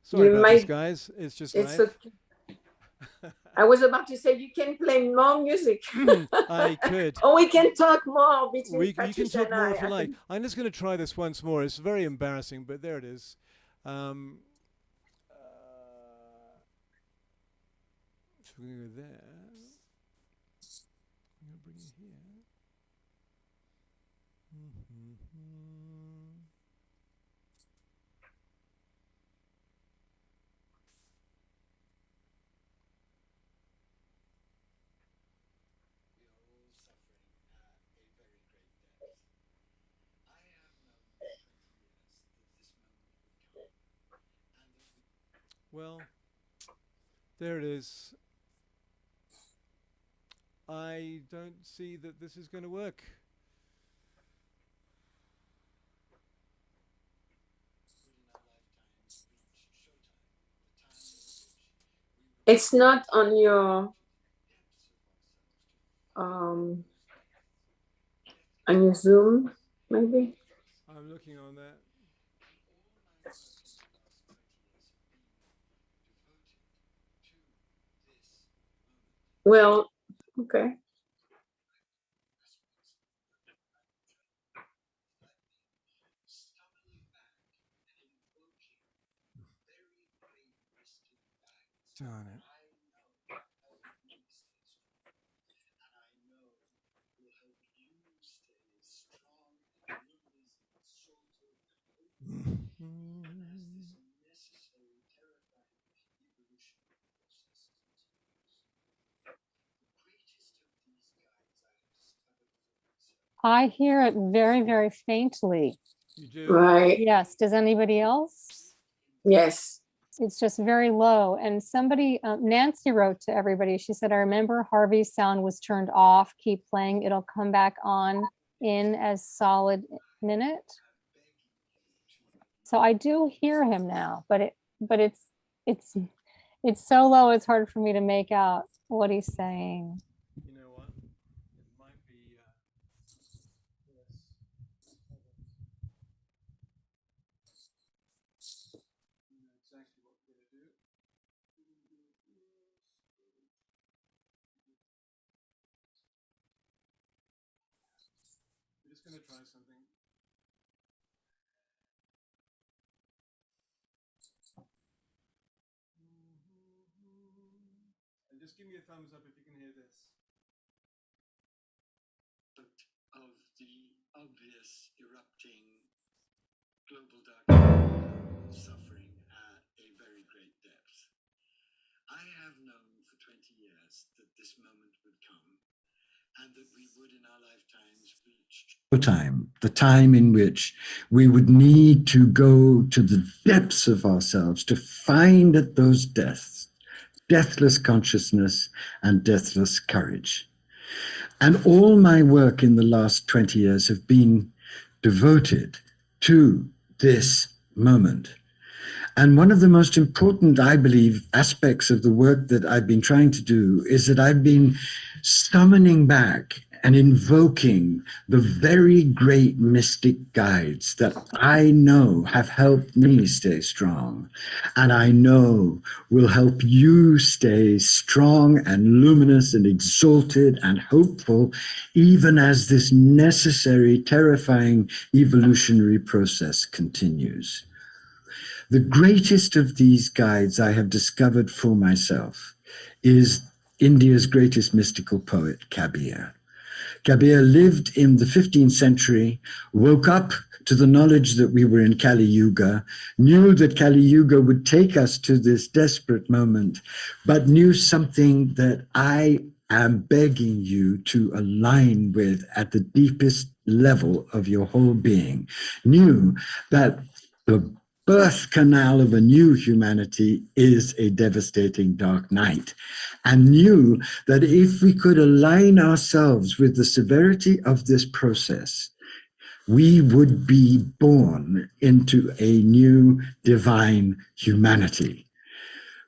Sorry
You
about this,
might-
guys. It's just
It's
life.
okay. I was about to say you can play more music.
I could.
Or we can talk more between
You
Patricia
can talk
and
more
I.
if you like. I'm just going to try this once more. It's very embarrassing, but there it is. So we're going to go there. I'm going to bring it here. Well, there it is. I don't see that this is going to work.
It's not on your Zoom, maybe.
I'm looking on that.
Well, okay.
Darn it.
I hear it very, very faintly.
You do?
Right.
Yes. Does anybody else?
Yes.
It's just very low. And somebody, Nancy wrote to everybody. She said, I remember Harvey's sound was turned off. Keep playing. It'll come back on in as solid minute. So I do hear him now, but it's so low. It's hard for me to make out what he's saying.
You know what? It might be. Yes. You know exactly what we're going to do. We're just going to try something. And just give me a thumbs up if you can hear this.
Of the obvious erupting global darkness suffering at a very great depth. I have known for 20 years that this moment would come and that we would in our lifetimes reach the time in which we would need to go to the depths of ourselves to find at those depths deathless consciousness and deathless courage. And all my work in the last 20 years have been devoted to this moment. And one of the most important, I believe, aspects of the work that I've been trying to do is that I've been summoning back and invoking the very great mystic guides that I know have helped me stay strong, and I know will help you stay strong and luminous and exalted and hopeful, even as this necessary, terrifying evolutionary process continues. The greatest of these guides I have discovered for myself is India's greatest mystical poet, Kabir. Kabir lived in the 15th century, woke up to the knowledge that we were in Kali Yuga, knew that Kali Yuga would take us to this desperate moment, but knew something that I am begging you to align with at the deepest level of your whole being, knew that the birth canal of a new humanity is a devastating dark night, and knew that if we could align ourselves with the severity of this process, we would be born into a new divine humanity.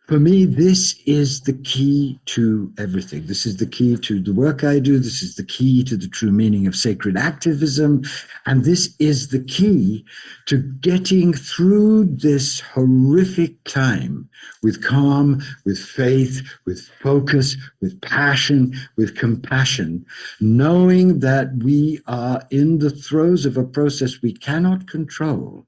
For me, this is the key to everything. This is the key to the work I do. This is the key to the true meaning of sacred activism. And this is the key to getting through this horrific time with calm, with faith, with focus, with passion, with compassion, knowing that we are in the throes of a process we cannot control,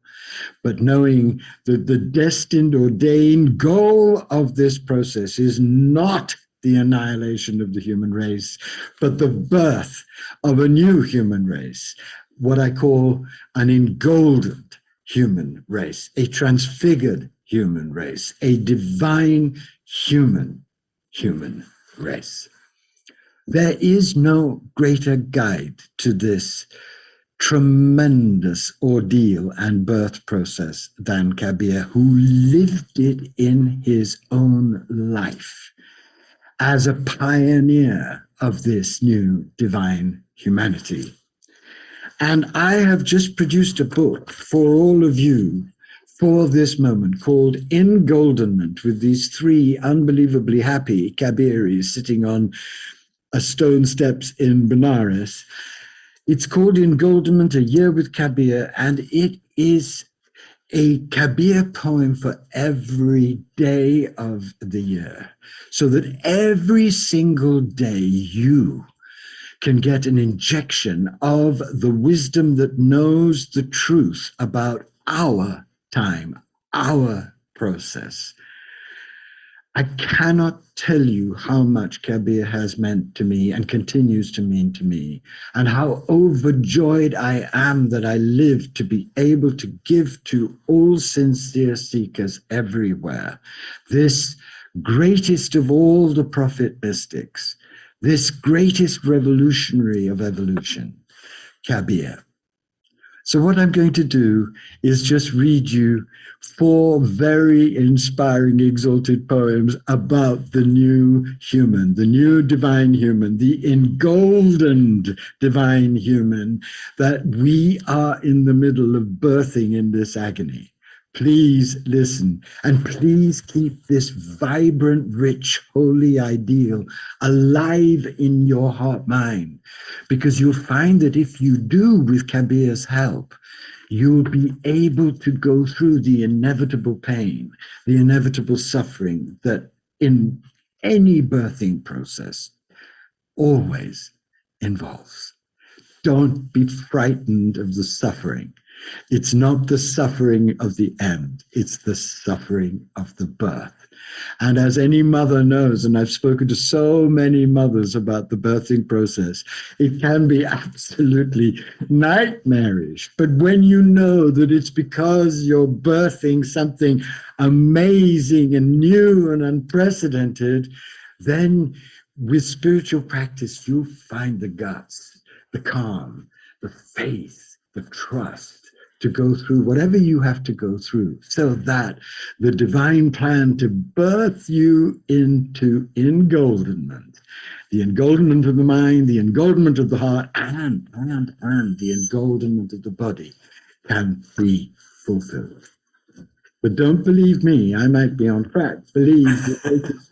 but knowing that the destined, ordained goal of this process is not the annihilation of the human race, but the birth of a new human race, what I call an engoldened human race, a transfigured human race, a divine human race. There is no greater guide to this tremendous ordeal and birth process than Kabir, who lived it in his own life as a pioneer of this new divine humanity. And I have just produced a book for all of you for this moment called Engoldenment, with these three unbelievably happy Kabiris sitting on a stone steps in Benares. It's called Engoldenment, A Year with Kabir, and it is a Kabir poem for every day of the year, so that every single day you can get an injection of the wisdom that knows the truth about our time, our process.
I cannot tell you how much Kabir has meant to me and continues to mean to me, and how overjoyed I am that I live to be able to give to all sincere seekers everywhere this greatest of all the prophet mystics, this greatest revolutionary of evolution, Kabir. So what I'm going to do is just read you 4 very inspiring, exalted poems about the new human, the new divine human, the engoldened divine human that we are in the middle of birthing in this agony. Please listen, and please keep this vibrant, rich, holy ideal alive in your heart mind, because you'll find that if you do, with Kabir's help, you'll be able to go through the inevitable pain, the inevitable suffering that in any birthing process always involves. Don't be frightened of the suffering. It's not the suffering of the end, it's the suffering of the birth. And as any mother knows, and I've spoken to so many mothers about the birthing process, it can be absolutely nightmarish. But when you know that it's because you're birthing something amazing and new and unprecedented, then with spiritual practice, you'll find the guts, the calm, the faith, the trust, to go through whatever you have to go through, so that the divine plan to birth you into engoldenment, the engoldenment of the mind, the engoldenment of the heart, and the engoldenment of the body can be fulfilled. But don't believe me, I might be on track. Believe the greatest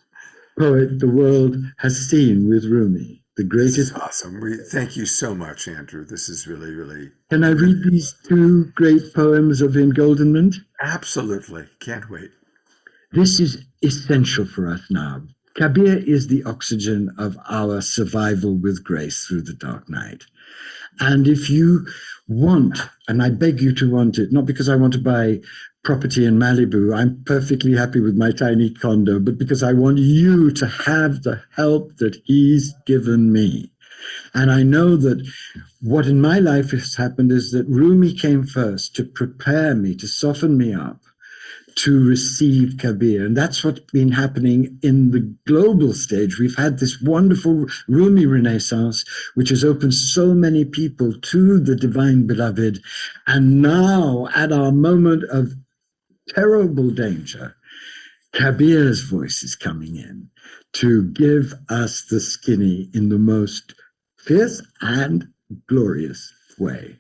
poet the world has seen with Rumi. The greatest.
This is awesome. Thank you so much, Andrew. This is really, really.
Can I read these 2 great poems of engoldenment?
Absolutely. Can't wait.
This is essential for us now. Kabir is the oxygen of our survival with grace through the dark night. And if you want, and I beg you to want it, not because I want to buy property in Malibu, I'm perfectly happy with my tiny condo, but because I want you to have the help that he's given me. And I know that what in my life has happened is that Rumi came first to prepare me, to soften me up, to receive Kabir. And that's what's been happening in the global stage. We've had this wonderful Rumi Renaissance, which has opened so many people to the divine beloved. And now, at our moment of terrible danger, Kabir's voice is coming in to give us the skinny in the most fierce and glorious way.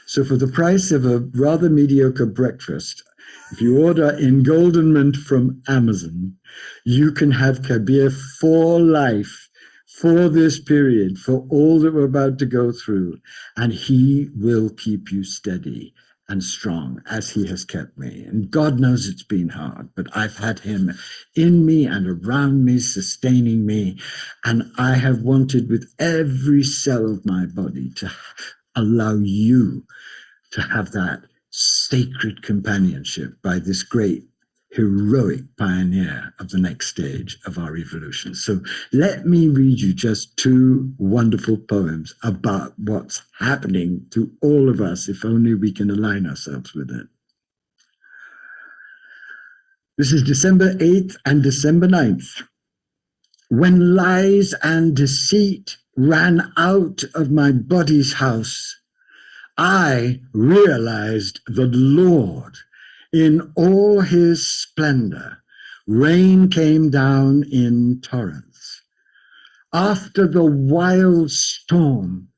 So for the price of a rather mediocre breakfast, if you order engoldenment from Amazon, you can have Kabir for life, for this period, for all that we're about to go through, and he will keep you steady and strong as he has kept me. And God knows it's been hard, but I've had him in me and around me, sustaining me. And I have wanted with every cell of my body to allow you to have that sacred companionship by this great heroic pioneer of the next stage of our evolution. So let me read you just 2 wonderful poems about what's happening to all of us, if only we can align ourselves with it. This is December 8th and December 9th. When lies and deceit ran out of my body's house, I realized the Lord in all his splendor. Rain came down in torrents. After the wild storm,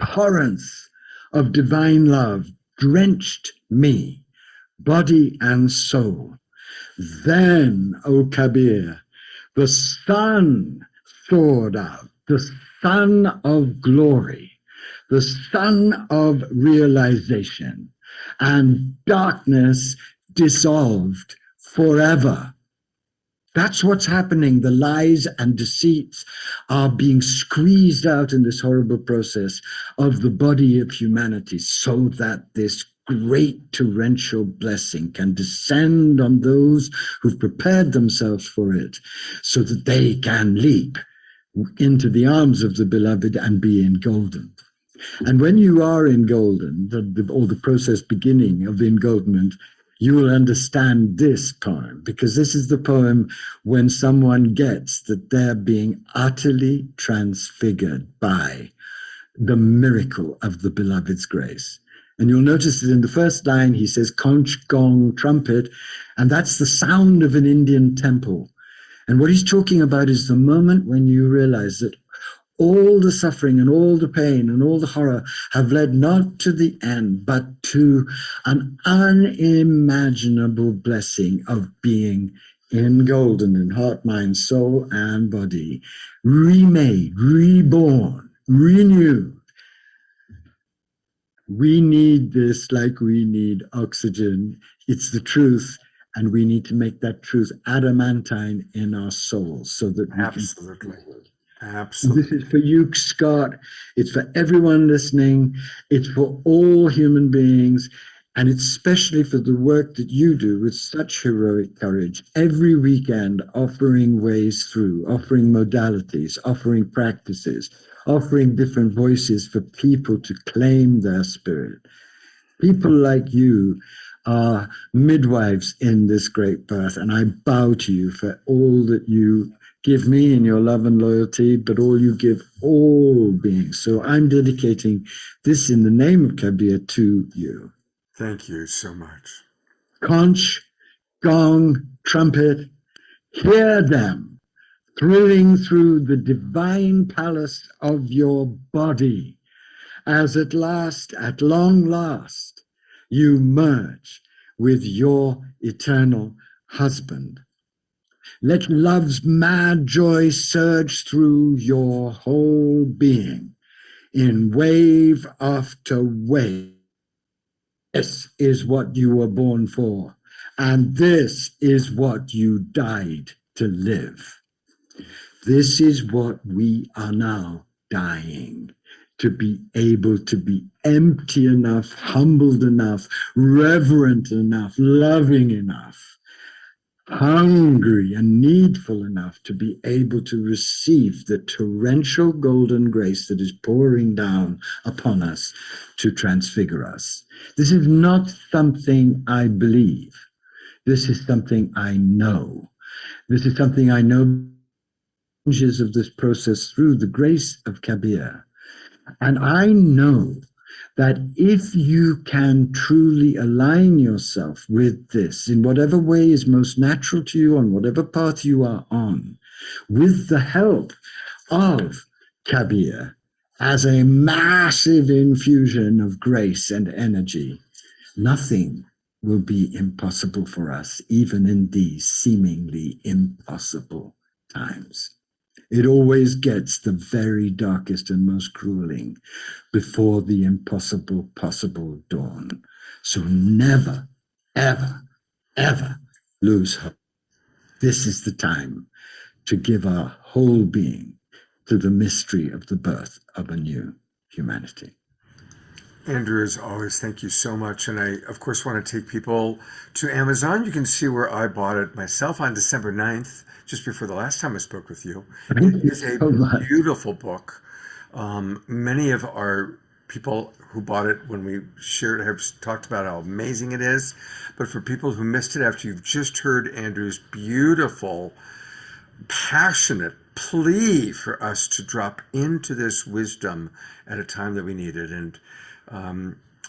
torrents of divine love drenched me, body and soul. Then, O Kabir, the sun soared out, the sun of glory, the sun of realization, and darkness dissolved forever. That's what's happening. The lies and deceits are being squeezed out in this horrible process of the body of humanity, so that this great torrential blessing can descend on those who've prepared themselves for it so that they can leap into the arms of the beloved and be in golden. And when you are in golden, or the process beginning of engoldenment, you will understand this poem, because this is the poem when someone gets that they're being utterly transfigured by the miracle of the beloved's grace. And you'll notice that in the first line, he says, conch, gong, trumpet, and that's the sound of an Indian temple. And what he's talking about is the moment when you realize that all the suffering and all the pain and all the horror have led not to the end, but to an unimaginable blessing of being in golden in heart, mind, soul, and body, remade, reborn, renewed. We need this like we need oxygen. It's the truth. And we need to make that truth adamantine in our souls so that we
Absolutely.
can.
Absolutely.
This is for you, Scott. It's for everyone listening. It's for all human beings. And it's especially for the work that you do with such heroic courage every weekend, offering ways through, offering modalities, offering practices, offering different voices for people to claim their spirit. People like you are midwives in this great birth, and I bow to you for all that you give me in your love and loyalty, but all you give all beings. So I'm dedicating this in the name of Kabir to you.
Thank you so much.
Conch, gong, trumpet, hear them thrilling through the divine palace of your body, as at last, at long last, you merge with your eternal husband. Let love's mad joy surge through your whole being in wave after wave. This is what you were born for, and this is what you died to live. This is what we are now dying to be able to be empty enough, humbled enough, reverent enough, loving enough, hungry and needful enough to be able to receive the torrential golden grace that is pouring down upon us to transfigure us. This is not something I believe. This is something I know. This is something I know of this process through the grace of Kabir. And I know that if you can truly align yourself with this in whatever way is most natural to you, on whatever path you are on, with the help of Kabir as a massive infusion of grace and energy, nothing will be impossible for us, even in these seemingly impossible times. It always gets the very darkest and most grueling before the impossible possible dawn. So never, ever, ever lose hope. This is the time to give our whole being to the mystery of the birth of a new humanity.
Andrew, as always, thank you so much. And I, of course, want to take people to Amazon. You can see where I bought it myself on December 9th, just before the last time I spoke with you. It is a beautiful book. Many of our people who bought it when we shared have talked about how amazing it is. But for people who missed it after you've just heard Andrew's beautiful, passionate plea for us to drop into this wisdom at a time that we need it. And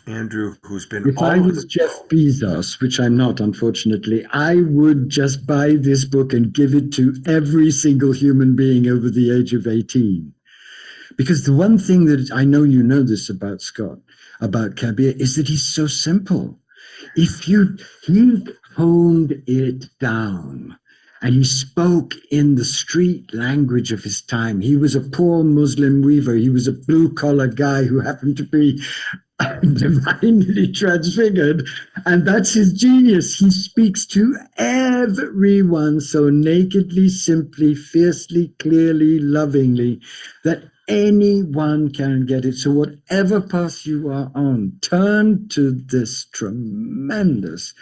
Andrew, who's been
if I was Jeff Bezos, which I'm not, unfortunately, I would just buy this book and give it to every single human being over the age of 18. Because the one thing that I know you know this about Scott, about Kabir, is that he's so simple. He honed it down. And he spoke in the street language of his time. He was a poor Muslim weaver. He was a blue-collar guy who happened to be divinely transfigured. And that's his genius. He speaks to everyone so nakedly, simply, fiercely, clearly, lovingly, that Anyone can get it. So whatever path you are on, turn to this tremendous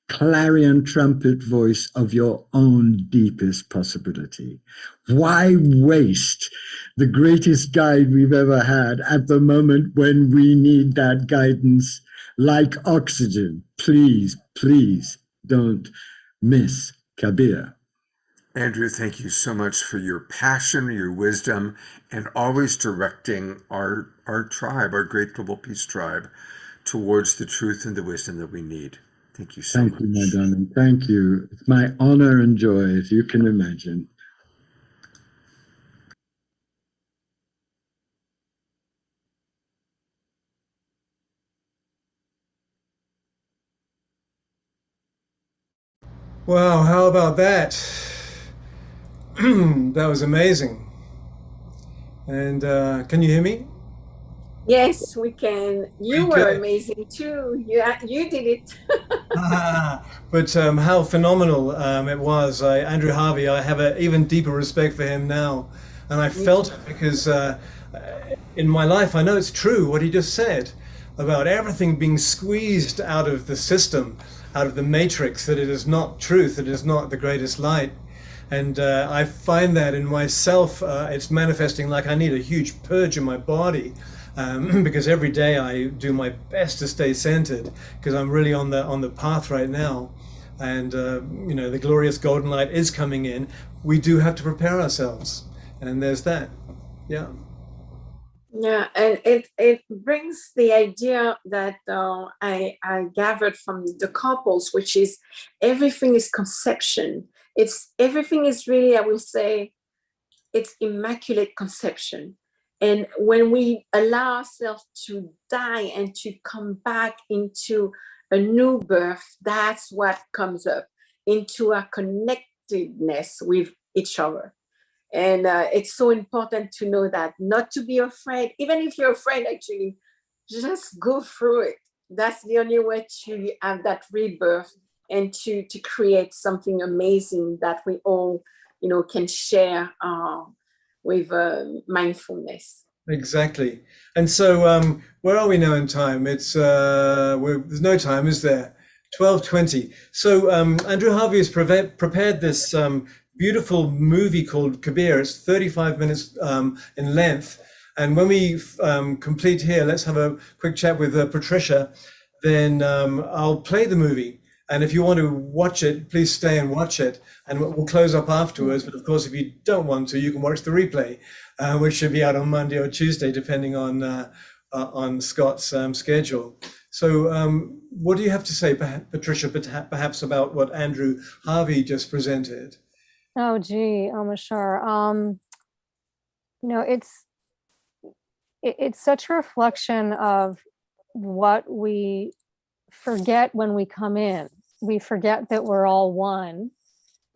clarion trumpet voice of your own deepest possibility. Why waste the greatest guide we've ever had at the moment when we need that guidance like oxygen? Please, please don't miss Kabir.
Andrew, thank you so much for your passion, your wisdom, and always directing our tribe, our great global peace tribe, towards the truth and the wisdom that we need. Thank you so much.
Thank you, my darling. Thank you. It's my honor and joy, as you can imagine.
Wow, how about that? That was amazing. And can you hear me?
Yes, we can. You were
Okay.
amazing too. You did it.
But how phenomenal it was. Andrew Harvey, I have an even deeper respect for him now. And I felt it because in my life, I know it's true what he just said about everything being squeezed out of the system, out of the matrix, that it is not truth, it is not the greatest light. And I find that in myself, it's manifesting like I need a huge purge in my body. Because every day I do my best to stay centered, because I'm really on the path right now, and you know, the glorious golden light is coming in. We do have to prepare ourselves, and there's that. Yeah.
Yeah, and it brings the idea that I gathered from the couples, which is everything is conception. Everything is really, I will say, it's immaculate conception. And when we allow ourselves to die and to come back into a new birth, that's what comes up into our connectedness with each other. And it's so important to know that, not to be afraid. Even if you're afraid, actually, just go through it. That's the only way to have that rebirth and to create something amazing that we all, you know, can share with mindfulness.
Exactly. And so, where are we now in time? It's there's no time, is there? 12:20. So, Andrew Harvey has prepared this beautiful movie called Kabir. It's 35 minutes in length. And when we complete here, let's have a quick chat with Patricia. Then I'll play the movie. And if you want to watch it, please stay and watch it. And we'll close up afterwards. But of course, if you don't want to, you can watch the replay, which should be out on Monday or Tuesday, depending on Scott's schedule. So what do you have to say, Patricia, perhaps about what Andrew Harvey just presented?
Oh, gee, Mashar. You know, it's such a reflection of what we forget when we come in. We forget that we're all one.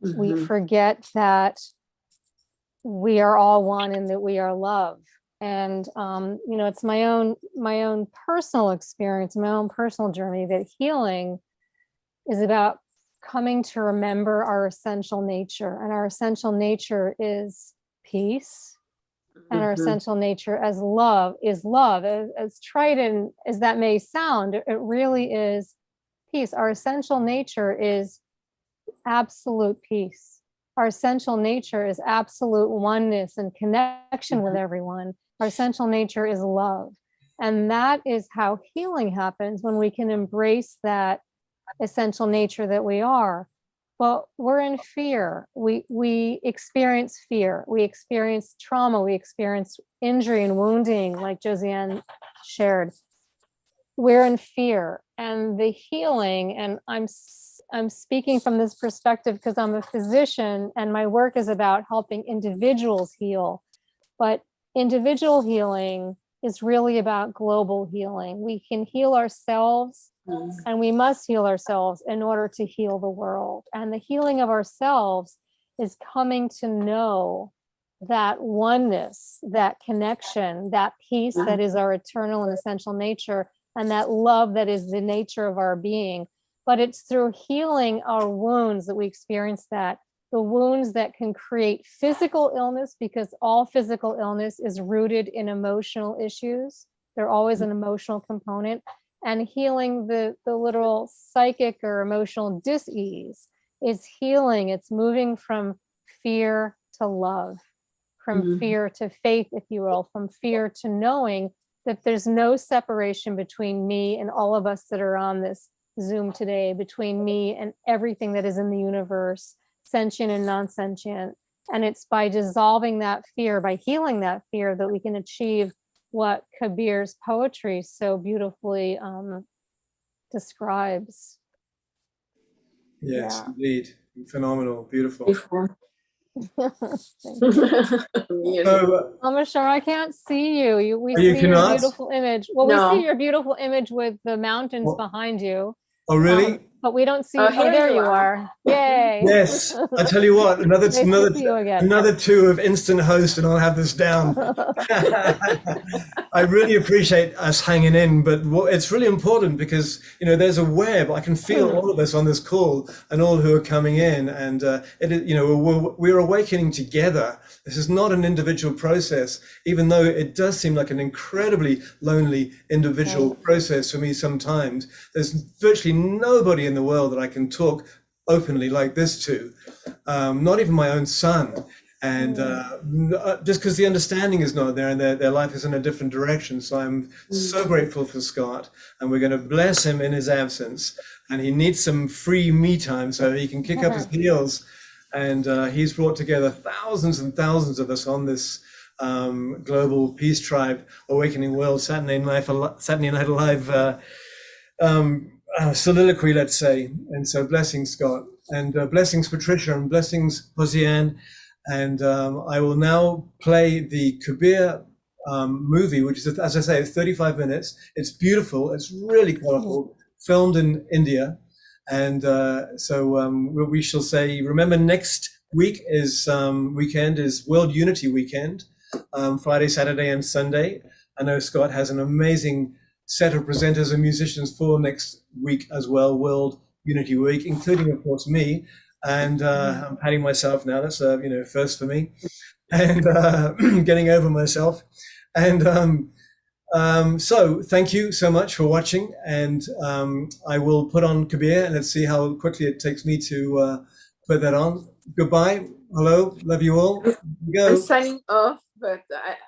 Mm-hmm. We forget that we are all one and that we are love. And you know, it's my own personal experience, my own personal journey, that healing is about coming to remember our essential nature. And our essential nature is peace. And our essential nature as love is love. As trite and as that may sound, it really is peace. Our essential nature is absolute peace. Our essential nature is absolute oneness and connection with everyone. Our essential nature is love. And that is how healing happens, when we can embrace that essential nature that we are. Well, we're in fear. We experience fear. We experience trauma. We experience injury and wounding, like Josiane shared. We're in fear, and the healing, and I'm speaking from this perspective because I'm a physician and my work is about helping individuals heal. But individual healing is really about global healing. We can heal ourselves, and we must heal ourselves in order to heal the world. And the healing of ourselves is coming to know that oneness, that connection, that peace that is our eternal and essential nature, and that love that is the nature of our being. But it's through healing our wounds that we experience that. the wounds that can create physical illness, because all physical illness is rooted in emotional issues. They're always an emotional component. And healing the literal psychic or emotional dis-ease is healing. It's moving from fear to love, from fear to faith, if you will, from fear to knowing that there's no separation between me and all of us that are on this Zoom today, between me and everything that is in the universe, sentient and non-sentient. And it's by dissolving that fear, by healing that fear, that we can achieve what Kabir's poetry so beautifully describes.
Yes, indeed. Phenomenal, beautiful.
So, Amashar, I can't see you. We see your beautiful image. Well, we see your beautiful image with the mountains behind you.
Oh, really?
But we don't see. Oh, there you are. Yay!
Yes, I tell you what, another two of instant host, and I'll have this down. I really appreciate us hanging in, but it's really important because there's a web. I can feel all of us on this call and all who are coming in, and we're awakening together. This is not an individual process, even though it does seem like an incredibly lonely individual process for me sometimes. There's virtually nobody in the world that I can talk openly like this to, not even my own son. And just because the understanding is not there and their life is in a different direction. So I'm so grateful for Scott, and we're going to bless him in his absence. And he needs some free me time so he can kick up his heels. And he's brought together thousands and thousands of us on this global peace tribe, Awakening World Saturday Night Live soliloquy, let's say. And so blessings, Scott, and blessings, Patricia, and blessings, Hosiane. And I will now play the Kabir movie, which is, as I say, it's 35 minutes. It's beautiful. It's really colorful, filmed in India. And so we shall say, remember, next week is weekend is World Unity Weekend, Friday, Saturday, and Sunday. I know Scott has an amazing set of presenters and musicians for next week as well, World Unity Week, including, of course, me. And I'm patting myself now. That's first for me, and getting over myself. And so thank you so much for watching. And I will put on Kabir, and let's see how quickly it takes me to put that on. Goodbye. Hello. Love you all. Go.
I'm signing off, but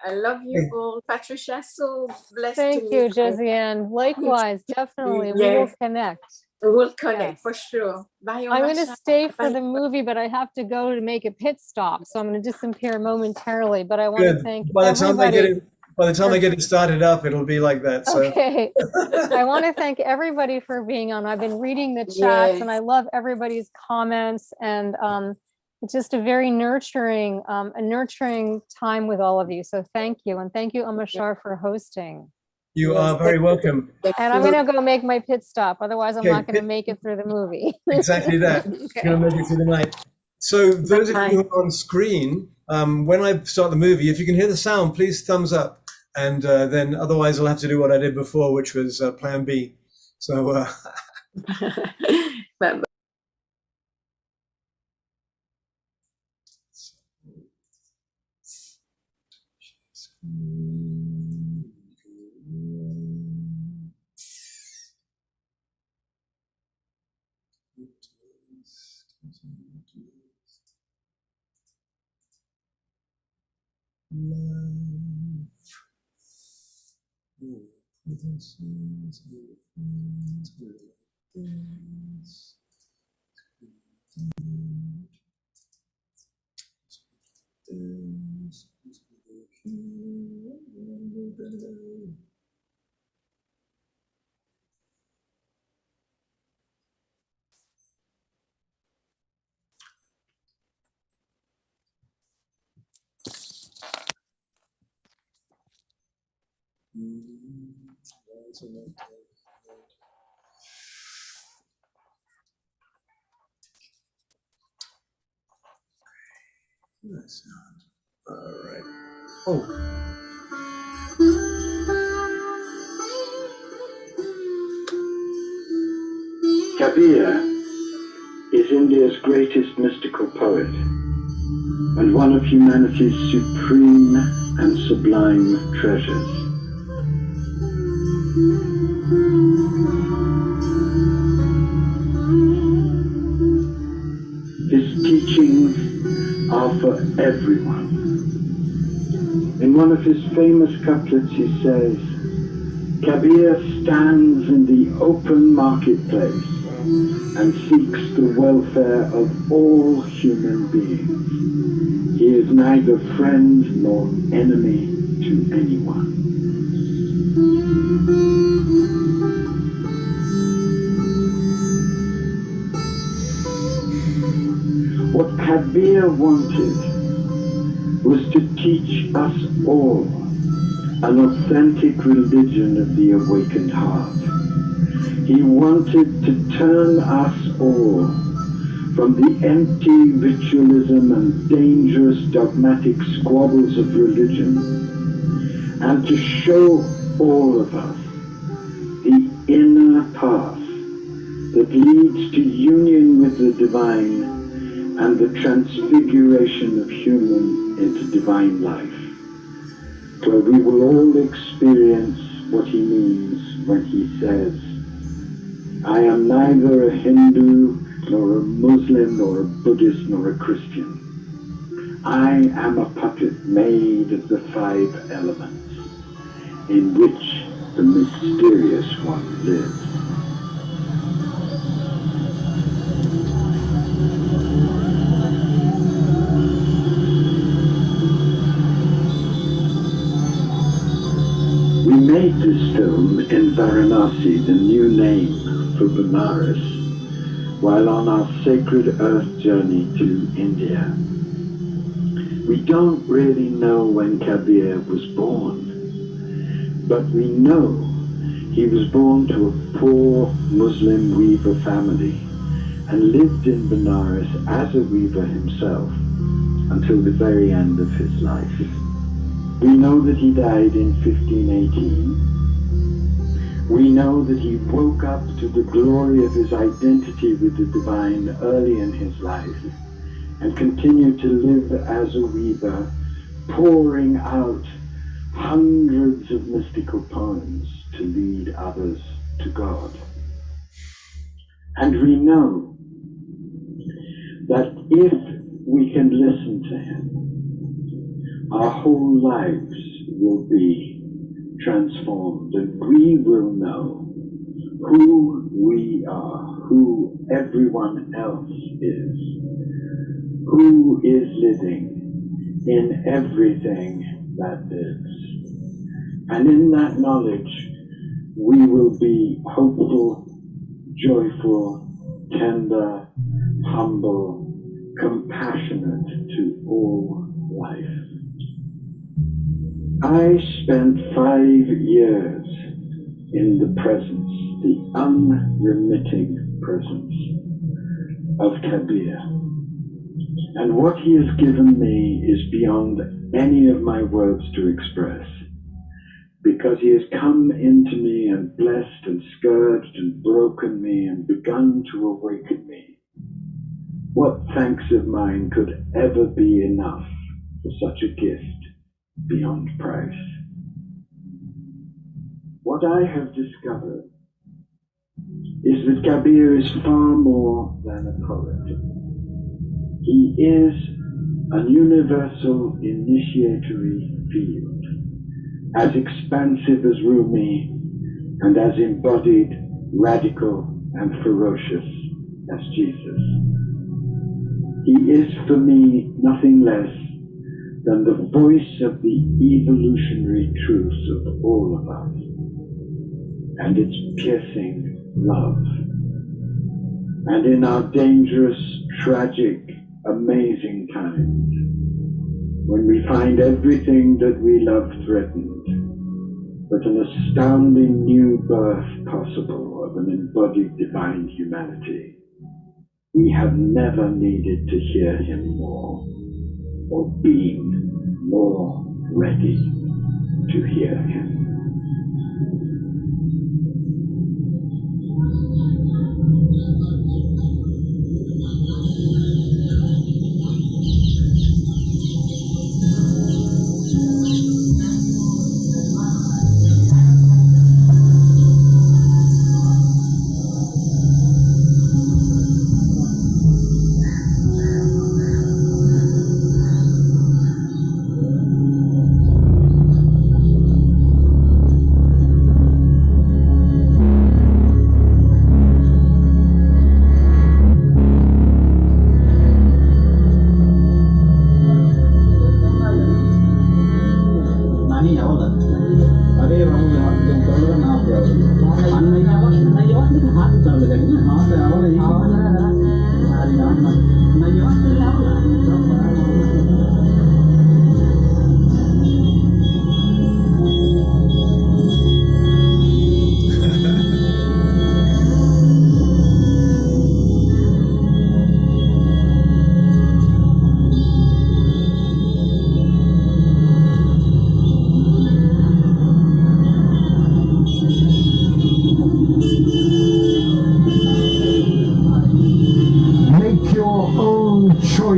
I love you all. Patricia, so blessed.
Thank you, Josiane. Likewise, definitely. We will connect.
We will connect for sure. Bye.
I'm going to stay for the movie, but I have to go to make a pit stop, so I'm going to disappear momentarily. But I want to thank everybody.
By the time I get it started up, it'll be like that. So. Okay.
I want to thank everybody for being on. I've been reading the chats, and I love everybody's comments, and it's just a very nurturing time with all of you. So thank you, and thank you, Amashar, for hosting.
You are very welcome.
And I'm going to go make my pit stop. Otherwise, I'm not going to make it through the movie.
Exactly that. You're going to make it through the night. So those of you who are on screen, when I start the movie, if you can hear the sound, please thumbs up. And then otherwise, I'll have to do what I did before, which was plan B. So. All right. Oh.
Kabir is India's greatest mystical poet and one of humanity's supreme and sublime treasures. His teachings are for everyone. In one of his famous couplets he says, Kabir stands in the open marketplace and seeks the welfare of all human beings. He is neither friend nor enemy to anyone. What Kabir wanted was to teach us all an authentic religion of the awakened heart. He wanted to turn us all from the empty ritualism and dangerous dogmatic squabbles of religion, and to show all of us the inner path that leads to union with the divine and the transfiguration of human into divine life, where we will all experience what he means when he says, I am neither a Hindu, nor a Muslim, nor a Buddhist, nor a Christian. I am a puppet made of the 5 elements, in which the mysterious one lives. We made this film in Varanasi, the new name for Benares, while on our sacred earth journey to India. We don't really know when Kabir was born, but we know he was born to a poor Muslim weaver family and lived in Benares as a weaver himself until the very end of his life. We know that he died in 1518. We know that he woke up to the glory of his identity with the divine early in his life and continued to live as a weaver, pouring out hundreds of mystical poems to lead others to God. And we know that if we can listen to him, our whole lives will be transformed, and we will know who we are, who everyone else is, who is living in everything that lives. And in that knowledge, we will be hopeful, joyful, tender, humble, compassionate to all life. I spent 5 years in the presence, the unremitting presence of Kabir. And what he has given me is beyond any of my words to express, because he has come into me and blessed and scourged and broken me and begun to awaken me. What thanks of mine could ever be enough for such a gift beyond price? What I have discovered is that Kabir is far more than a poet. He is an universal initiatory field, as expansive as Rumi and as embodied, radical and ferocious as Jesus. He is for me nothing less than the voice of the evolutionary truths of all of us, and its piercing love. And in our dangerous, tragic, amazing times, when we find everything that we love threatened, but an astounding new birth possible of an embodied divine humanity, we have never needed to hear him more, or been more ready to hear him.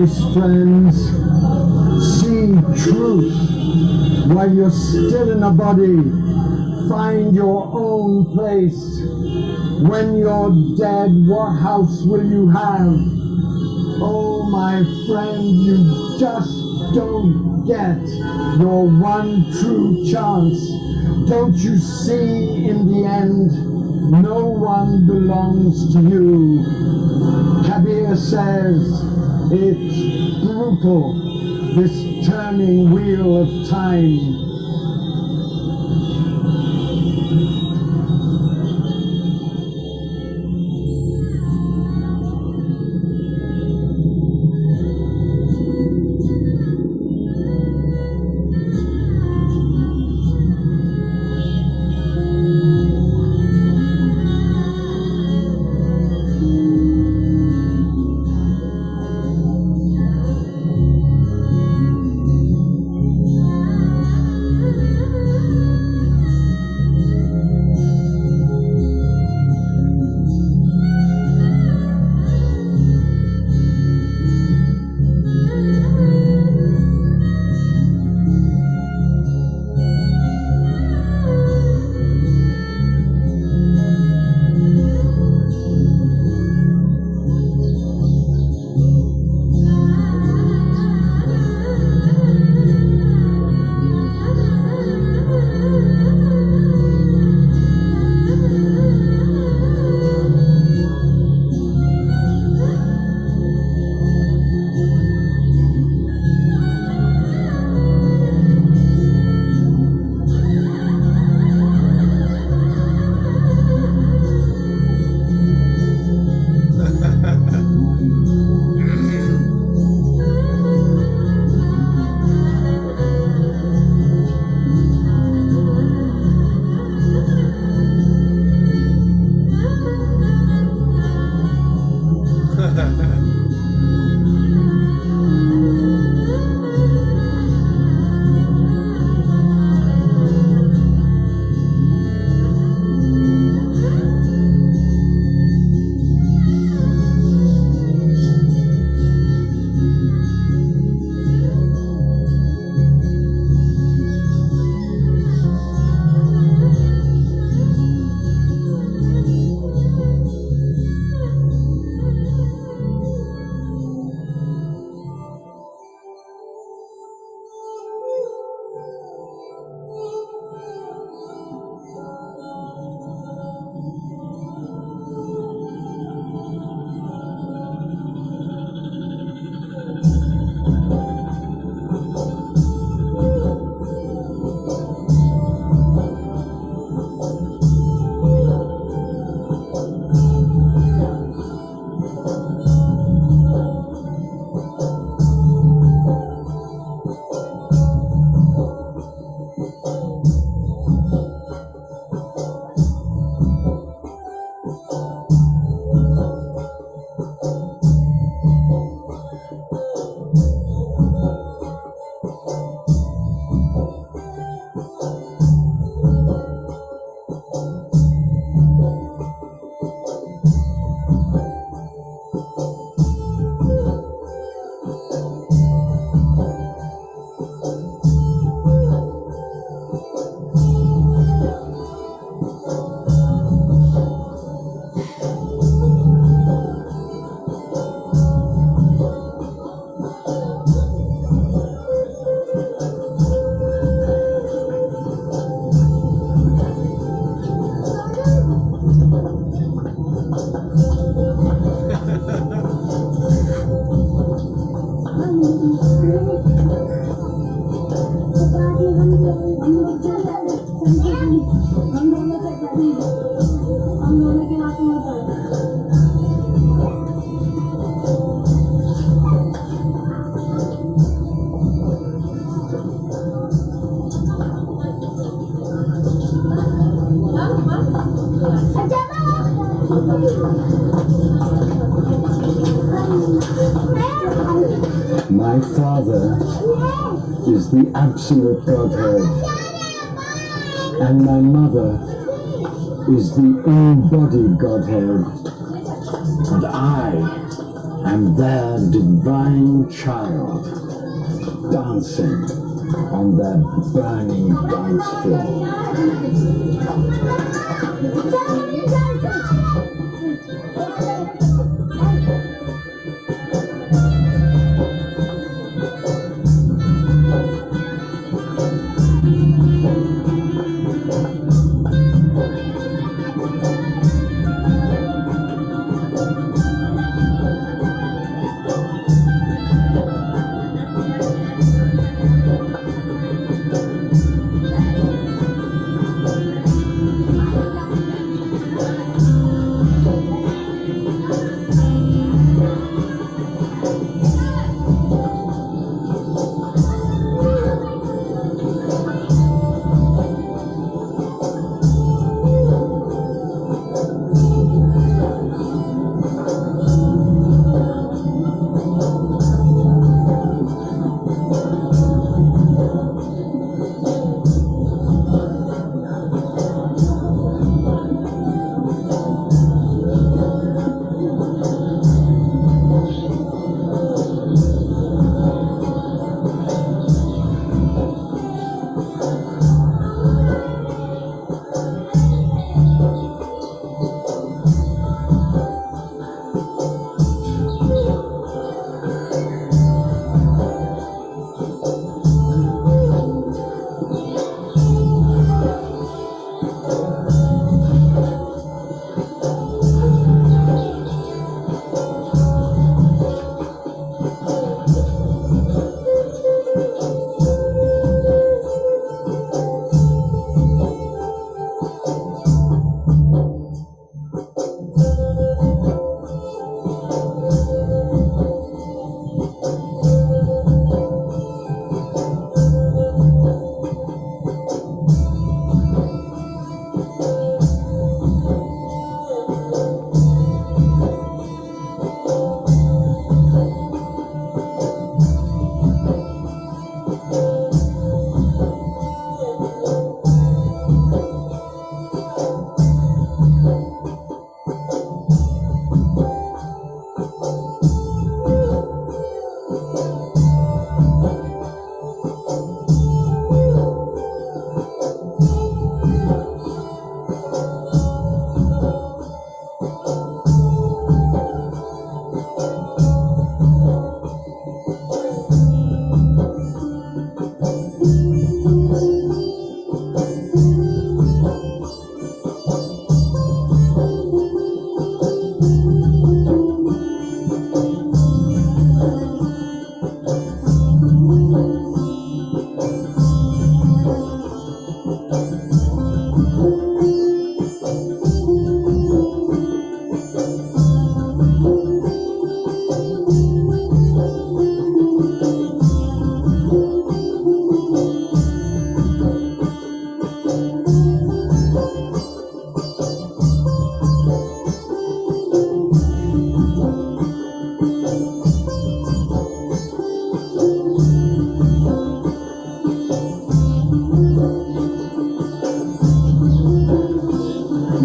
voice, friends. See truth while you're still in a body. Find your own place. When you're dead, what house will you have? Oh, my friend, you just don't get your one true chance. Don't you see, in the end, no one belongs to you? Kabir says it's brutal, this turning wheel of time. My Father is the absolute Godhead, and my Mother is the embodied Godhead, and I and their divine child dancing on their burning dance floor.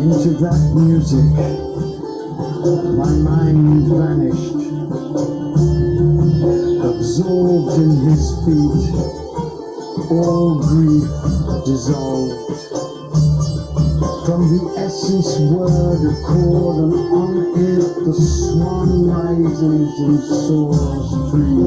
Into that music, my mind vanished, absorbed in his feet, all grief dissolved. From the essence word of chord, and on it the swan rises and soars free.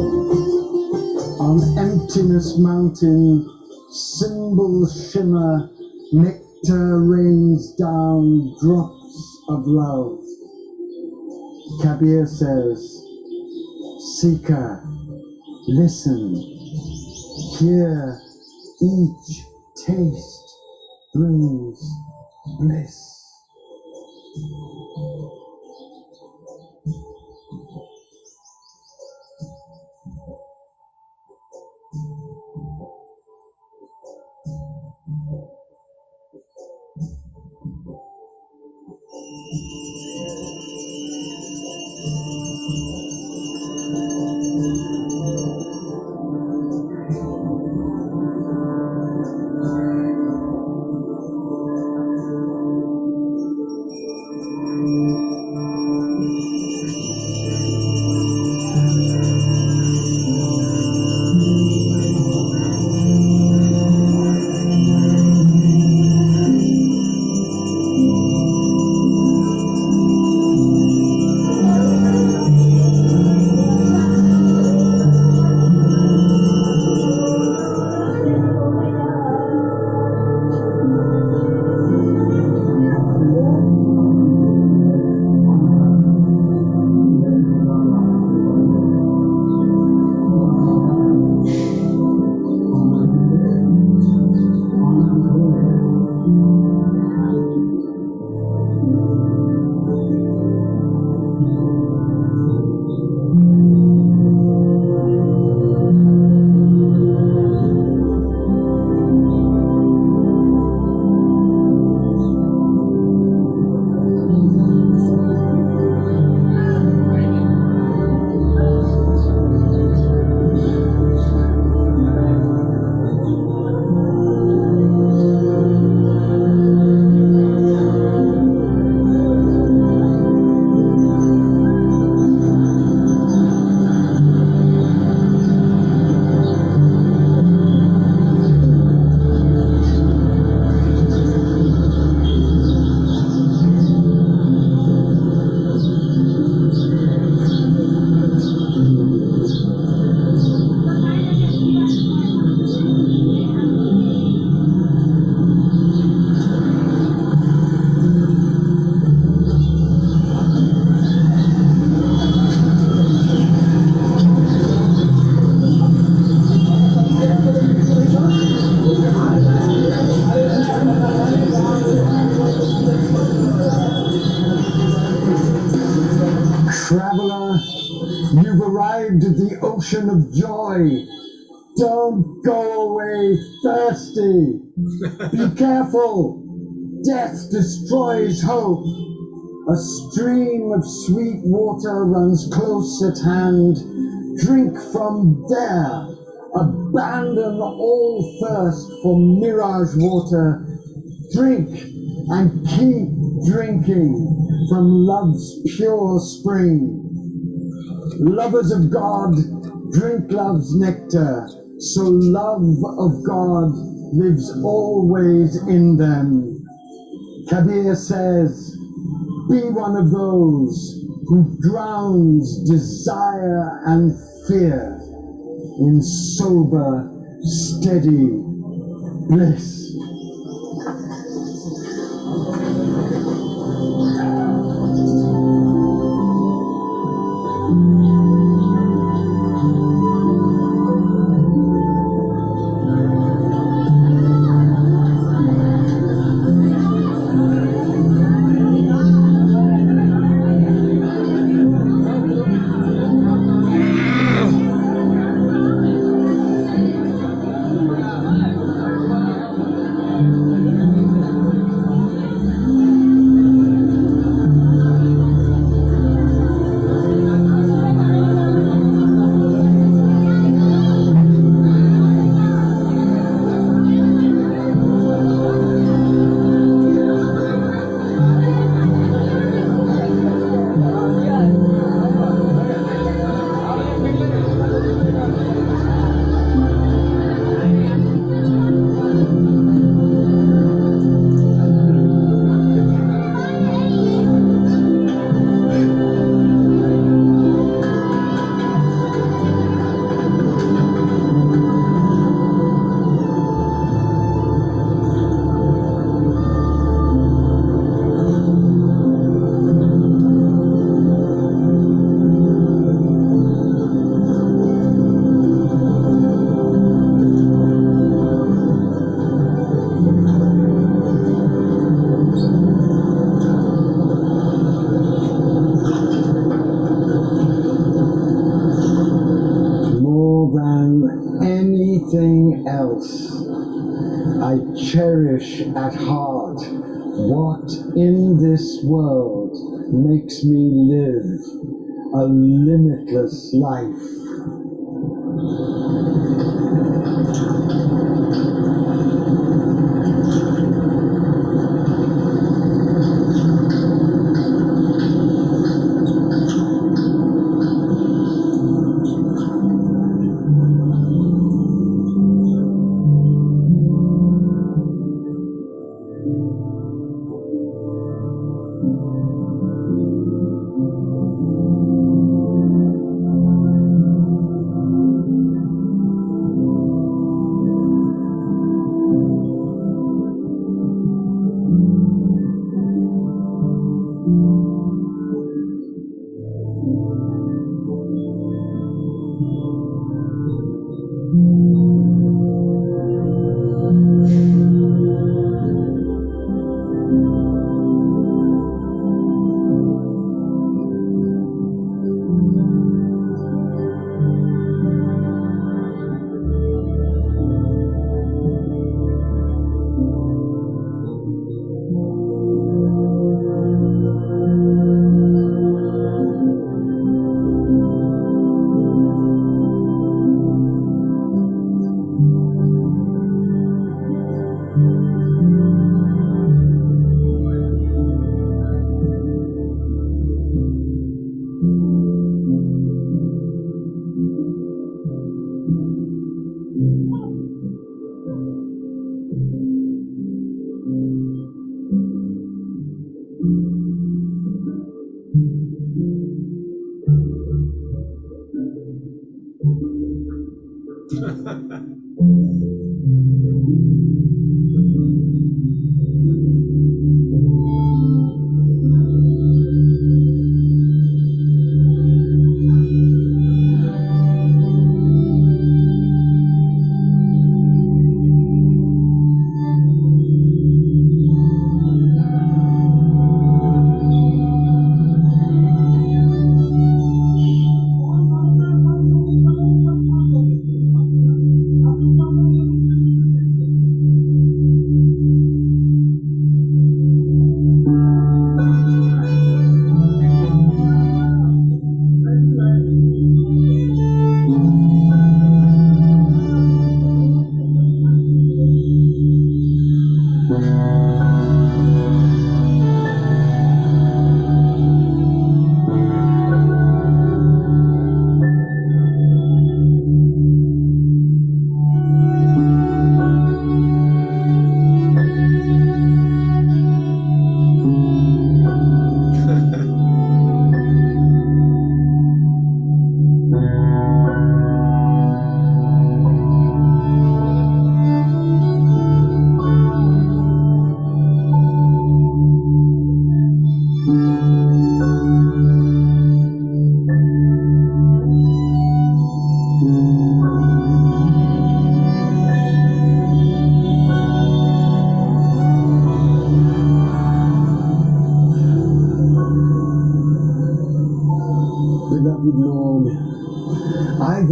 On emptiness mountain, cymbals shimmer, nectar rains down, drops of love. Kabir says, Seeker, listen, hear, each taste brings bliss. ocean of joy. Don't go away thirsty. Be careful. Death destroys hope. A stream of sweet water runs close at hand. Drink from there. Abandon all thirst for mirage water. Drink and keep drinking from love's pure spring. Lovers of God, drink love's nectar, so love of God lives always in them. Kabir says, be one of those who drowns desire and fear in sober, steady bliss. I cherish at heart what in this world makes me live a limitless life.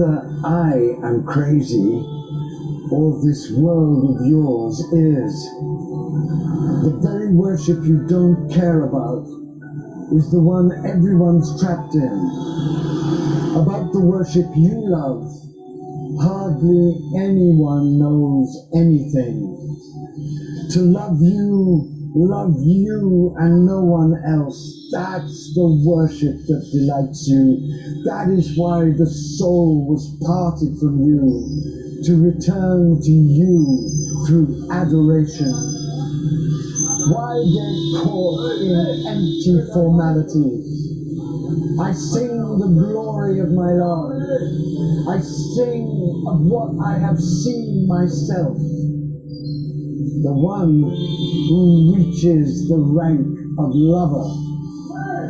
Either I am crazy, or this world of yours is. The very worship you don't care about is the one everyone's trapped in. About the worship you love, hardly anyone knows anything. To love you and no one else, that's the worship that delights you. That is why the soul was parted from you, to return to you through adoration. Why get caught in empty formalities? I sing the glory of my Lord. I sing of what I have seen myself. The one who reaches the rank of lover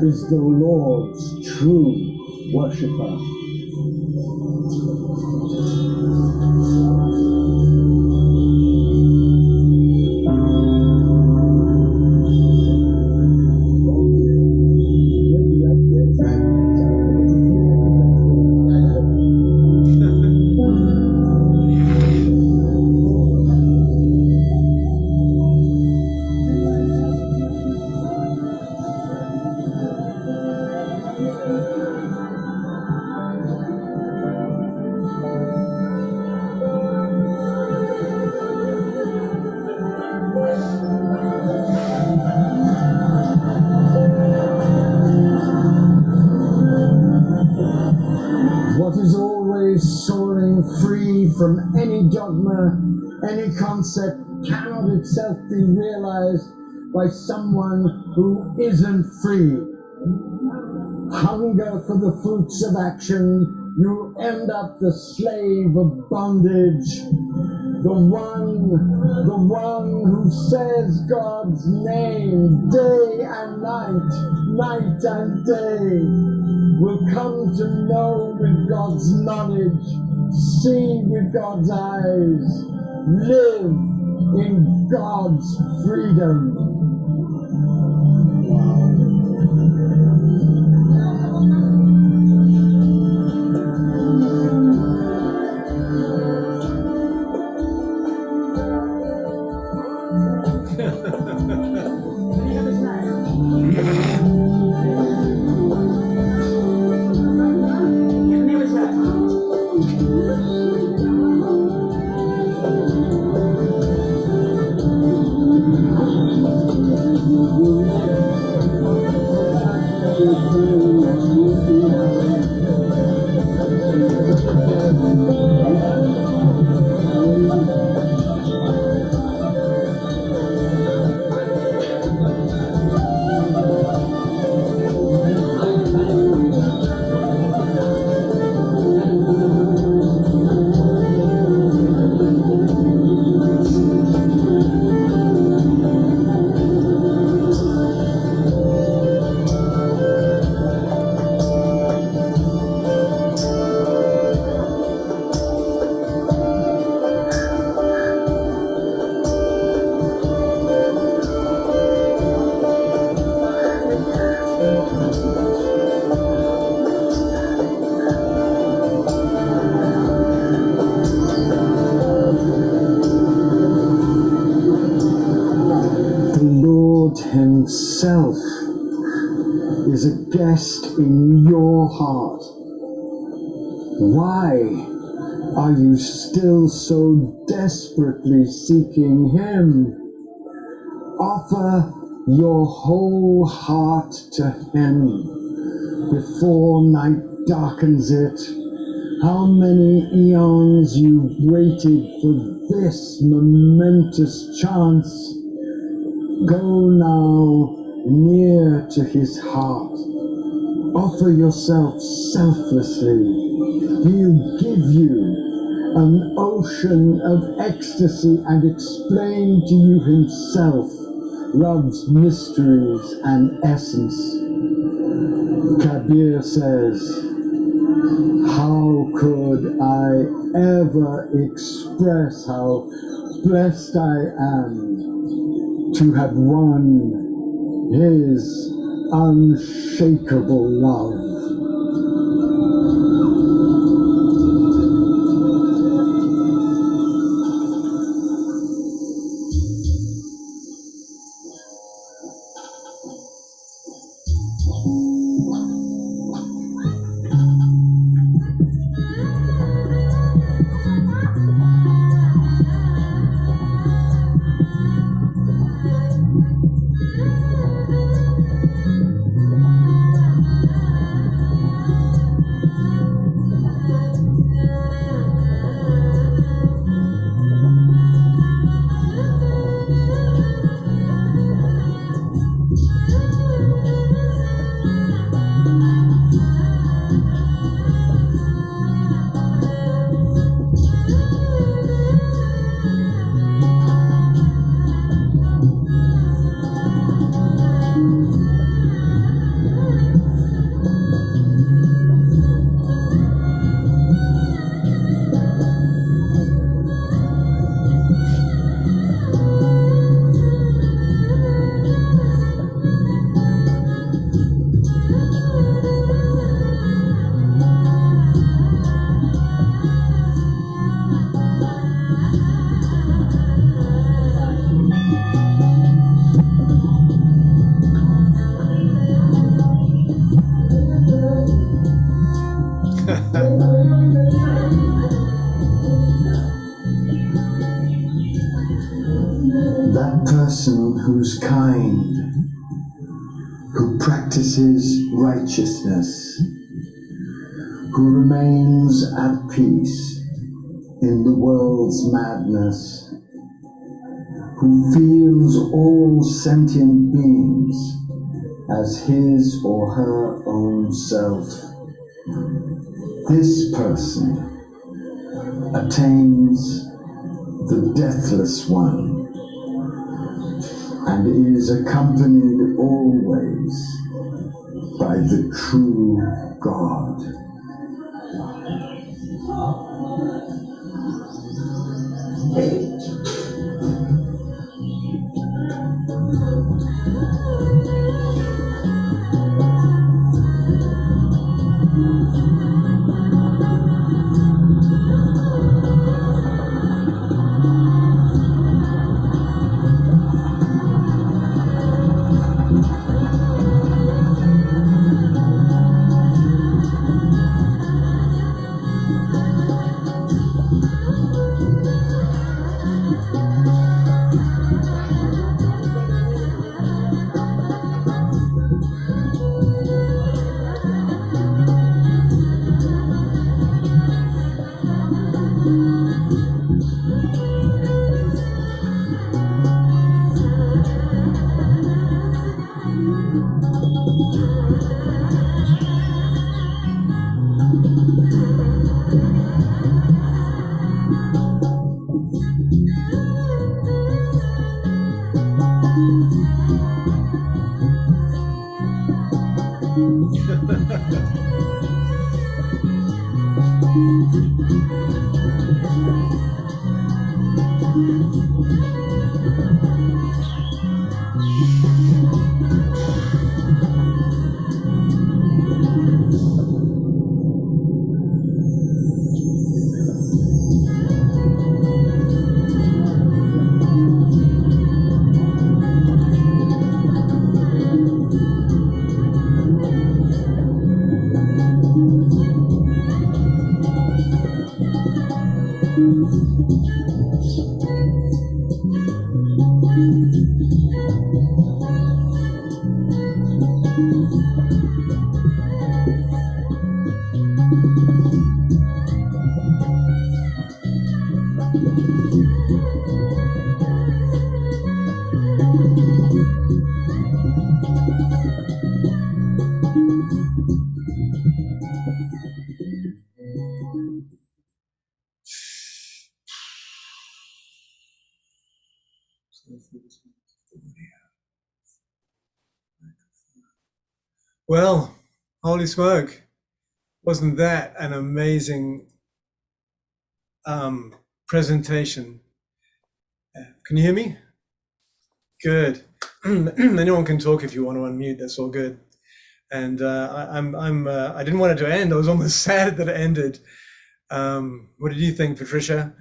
is the Lord's true worshipper. What is always soaring free from any dogma, any concept, cannot itself be realized by someone who isn't free. Hunger for the fruits of action, you end up the slave of bondage. The one who says God's name day and night, night and day, will come to know with God's knowledge, see with God's eyes, live in God's freedom. Himself is a guest in your heart. Why are you still so desperately seeking Him? Offer your whole heart to Him before night darkens it. How many eons you've waited for this momentous chance. Go now near to His heart. Offer yourself selflessly. He'll give you an ocean of ecstasy and explain to you Himself love's mysteries and essence. Kabir says, how could I ever express how blessed I am to have won His unshakable love. person who's kind, who practices righteousness, who remains at peace in the world's madness, who feels all sentient beings as his or her own self. This person attains the deathless one and is accompanied always by the true God.
Well, holy smoke. Wasn't that an amazing presentation? Can you hear me? Good. Anyone can talk if you want to unmute. That's all good. And I didn't want it to end. I was almost sad that it ended. What did you think, Patricia,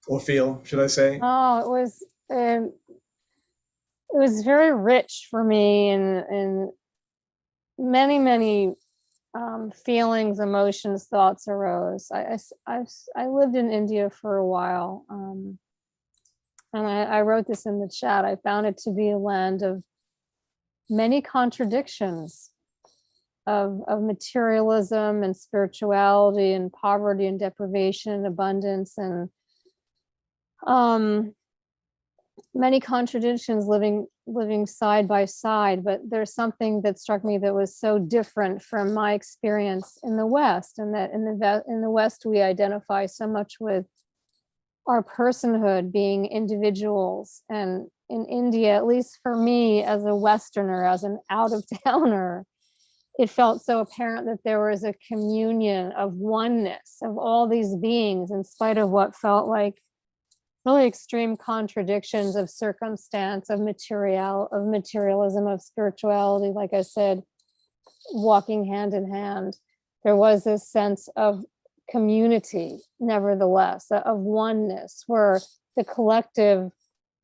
or feel? Should I say?
Oh, it was very rich for me, and many feelings, emotions, thoughts arose. I lived in India for a while, and I wrote this in the chat. I found it to be a land of many contradictions, of materialism and spirituality and poverty and deprivation and abundance, and many contradictions living side by side. But there's something that struck me that was so different from my experience in the West, and that in the West we identify so much with our personhood, being individuals. And in India, at least for me as a Westerner, as an out-of-towner, it felt so apparent that there was a communion of oneness of all these beings, in spite of what felt like really extreme contradictions of circumstance, of materialism, of spirituality. Like I said, walking hand in hand, there was this sense of community, nevertheless, of oneness, where the collective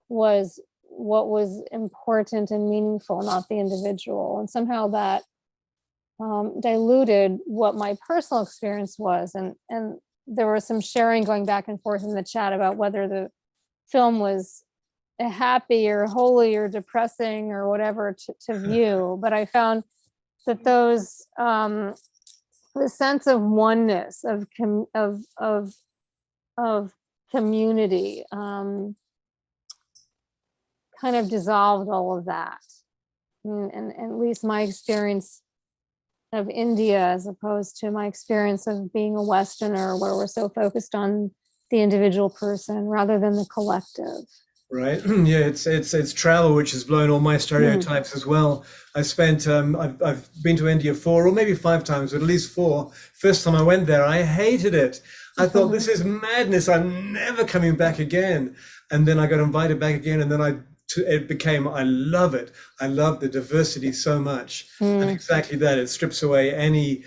was what was important and meaningful, not the individual. And somehow that diluted what my personal experience was. And there was some sharing going back and forth in the chat about whether the film was happy or holy or depressing or whatever to view, but I found that those the sense of oneness, of community, kind of dissolved all of that. And at least my experience of India, as opposed to my experience of being a Westerner, where we're so focused on the individual person rather than the collective.
Right. Yeah, it's travel which has blown all my stereotypes as well. I spent I've been to India 4 or maybe 5 times, but at least 4. First time I went there, I hated it. I thought, this is madness. I'm never coming back again. And then I got invited back again, and then it became, I love it. I love the diversity so much. And exactly that, it strips away any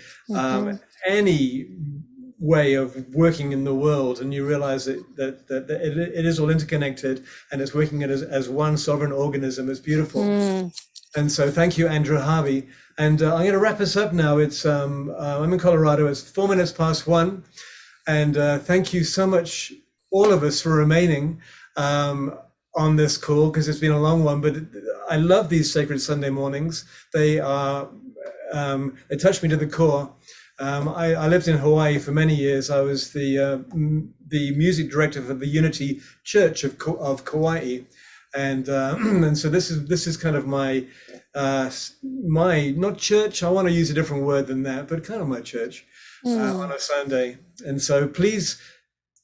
way of working in the world, and you realize that it is all interconnected, and it's working as one sovereign organism. It's beautiful. And so thank you, Andrew Harvey. And I'm going to wrap us up now. It's I'm in Colorado. It's 4 minutes past 1. And thank you so much, all of us, for remaining on this call, because it's been a long one. But I love these Sacred Sunday mornings. They touch me to the core. I lived in Hawaii for many years. I was the music director for the Unity Church of Kauai, and so this is kind of my not church. I want to use a different word than that, but kind of my church on a Sunday. And so please,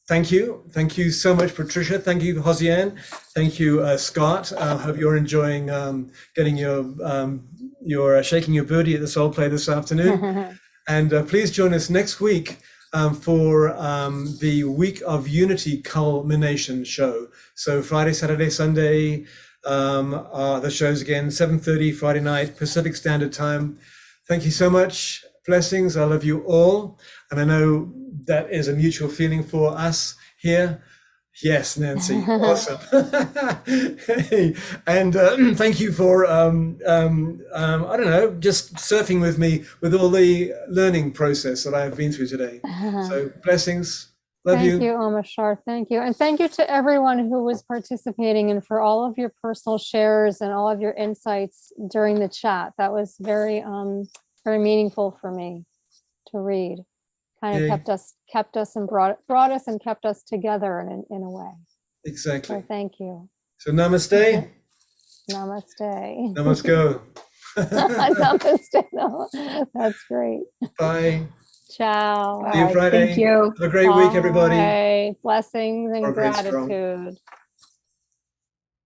thank you so much, Patricia. Thank you, Hosianne. Thank you, Scott. I hope you're enjoying getting your shaking your booty at the Soul Play this afternoon. And please join us next week for the Week of Unity culmination show. So Friday, Saturday, Sunday, the shows again, 7:30 Friday night, Pacific Standard Time. Thank you so much. Blessings. I love you all. And I know that is a mutual feeling for us here. Yes, Nancy. Awesome. And thank you for, I don't know, just surfing with me with all the learning process that I've been through today. So blessings. Love you.
Thank you, Omashar. Thank you. And thank you to everyone who was participating and for all of your personal shares and all of your insights during the chat. That was very, very meaningful for me to read. Kind of kept us and brought us and kept us together in a way.
Exactly.
So thank you.
So namaste.
Namaste.
Namaste.
Namaste. No, that's great.
Bye.
Ciao.
See you Friday.
Thank you.
Have a great week, everybody.
Bye. Blessings and
Or great strong.
gratitude.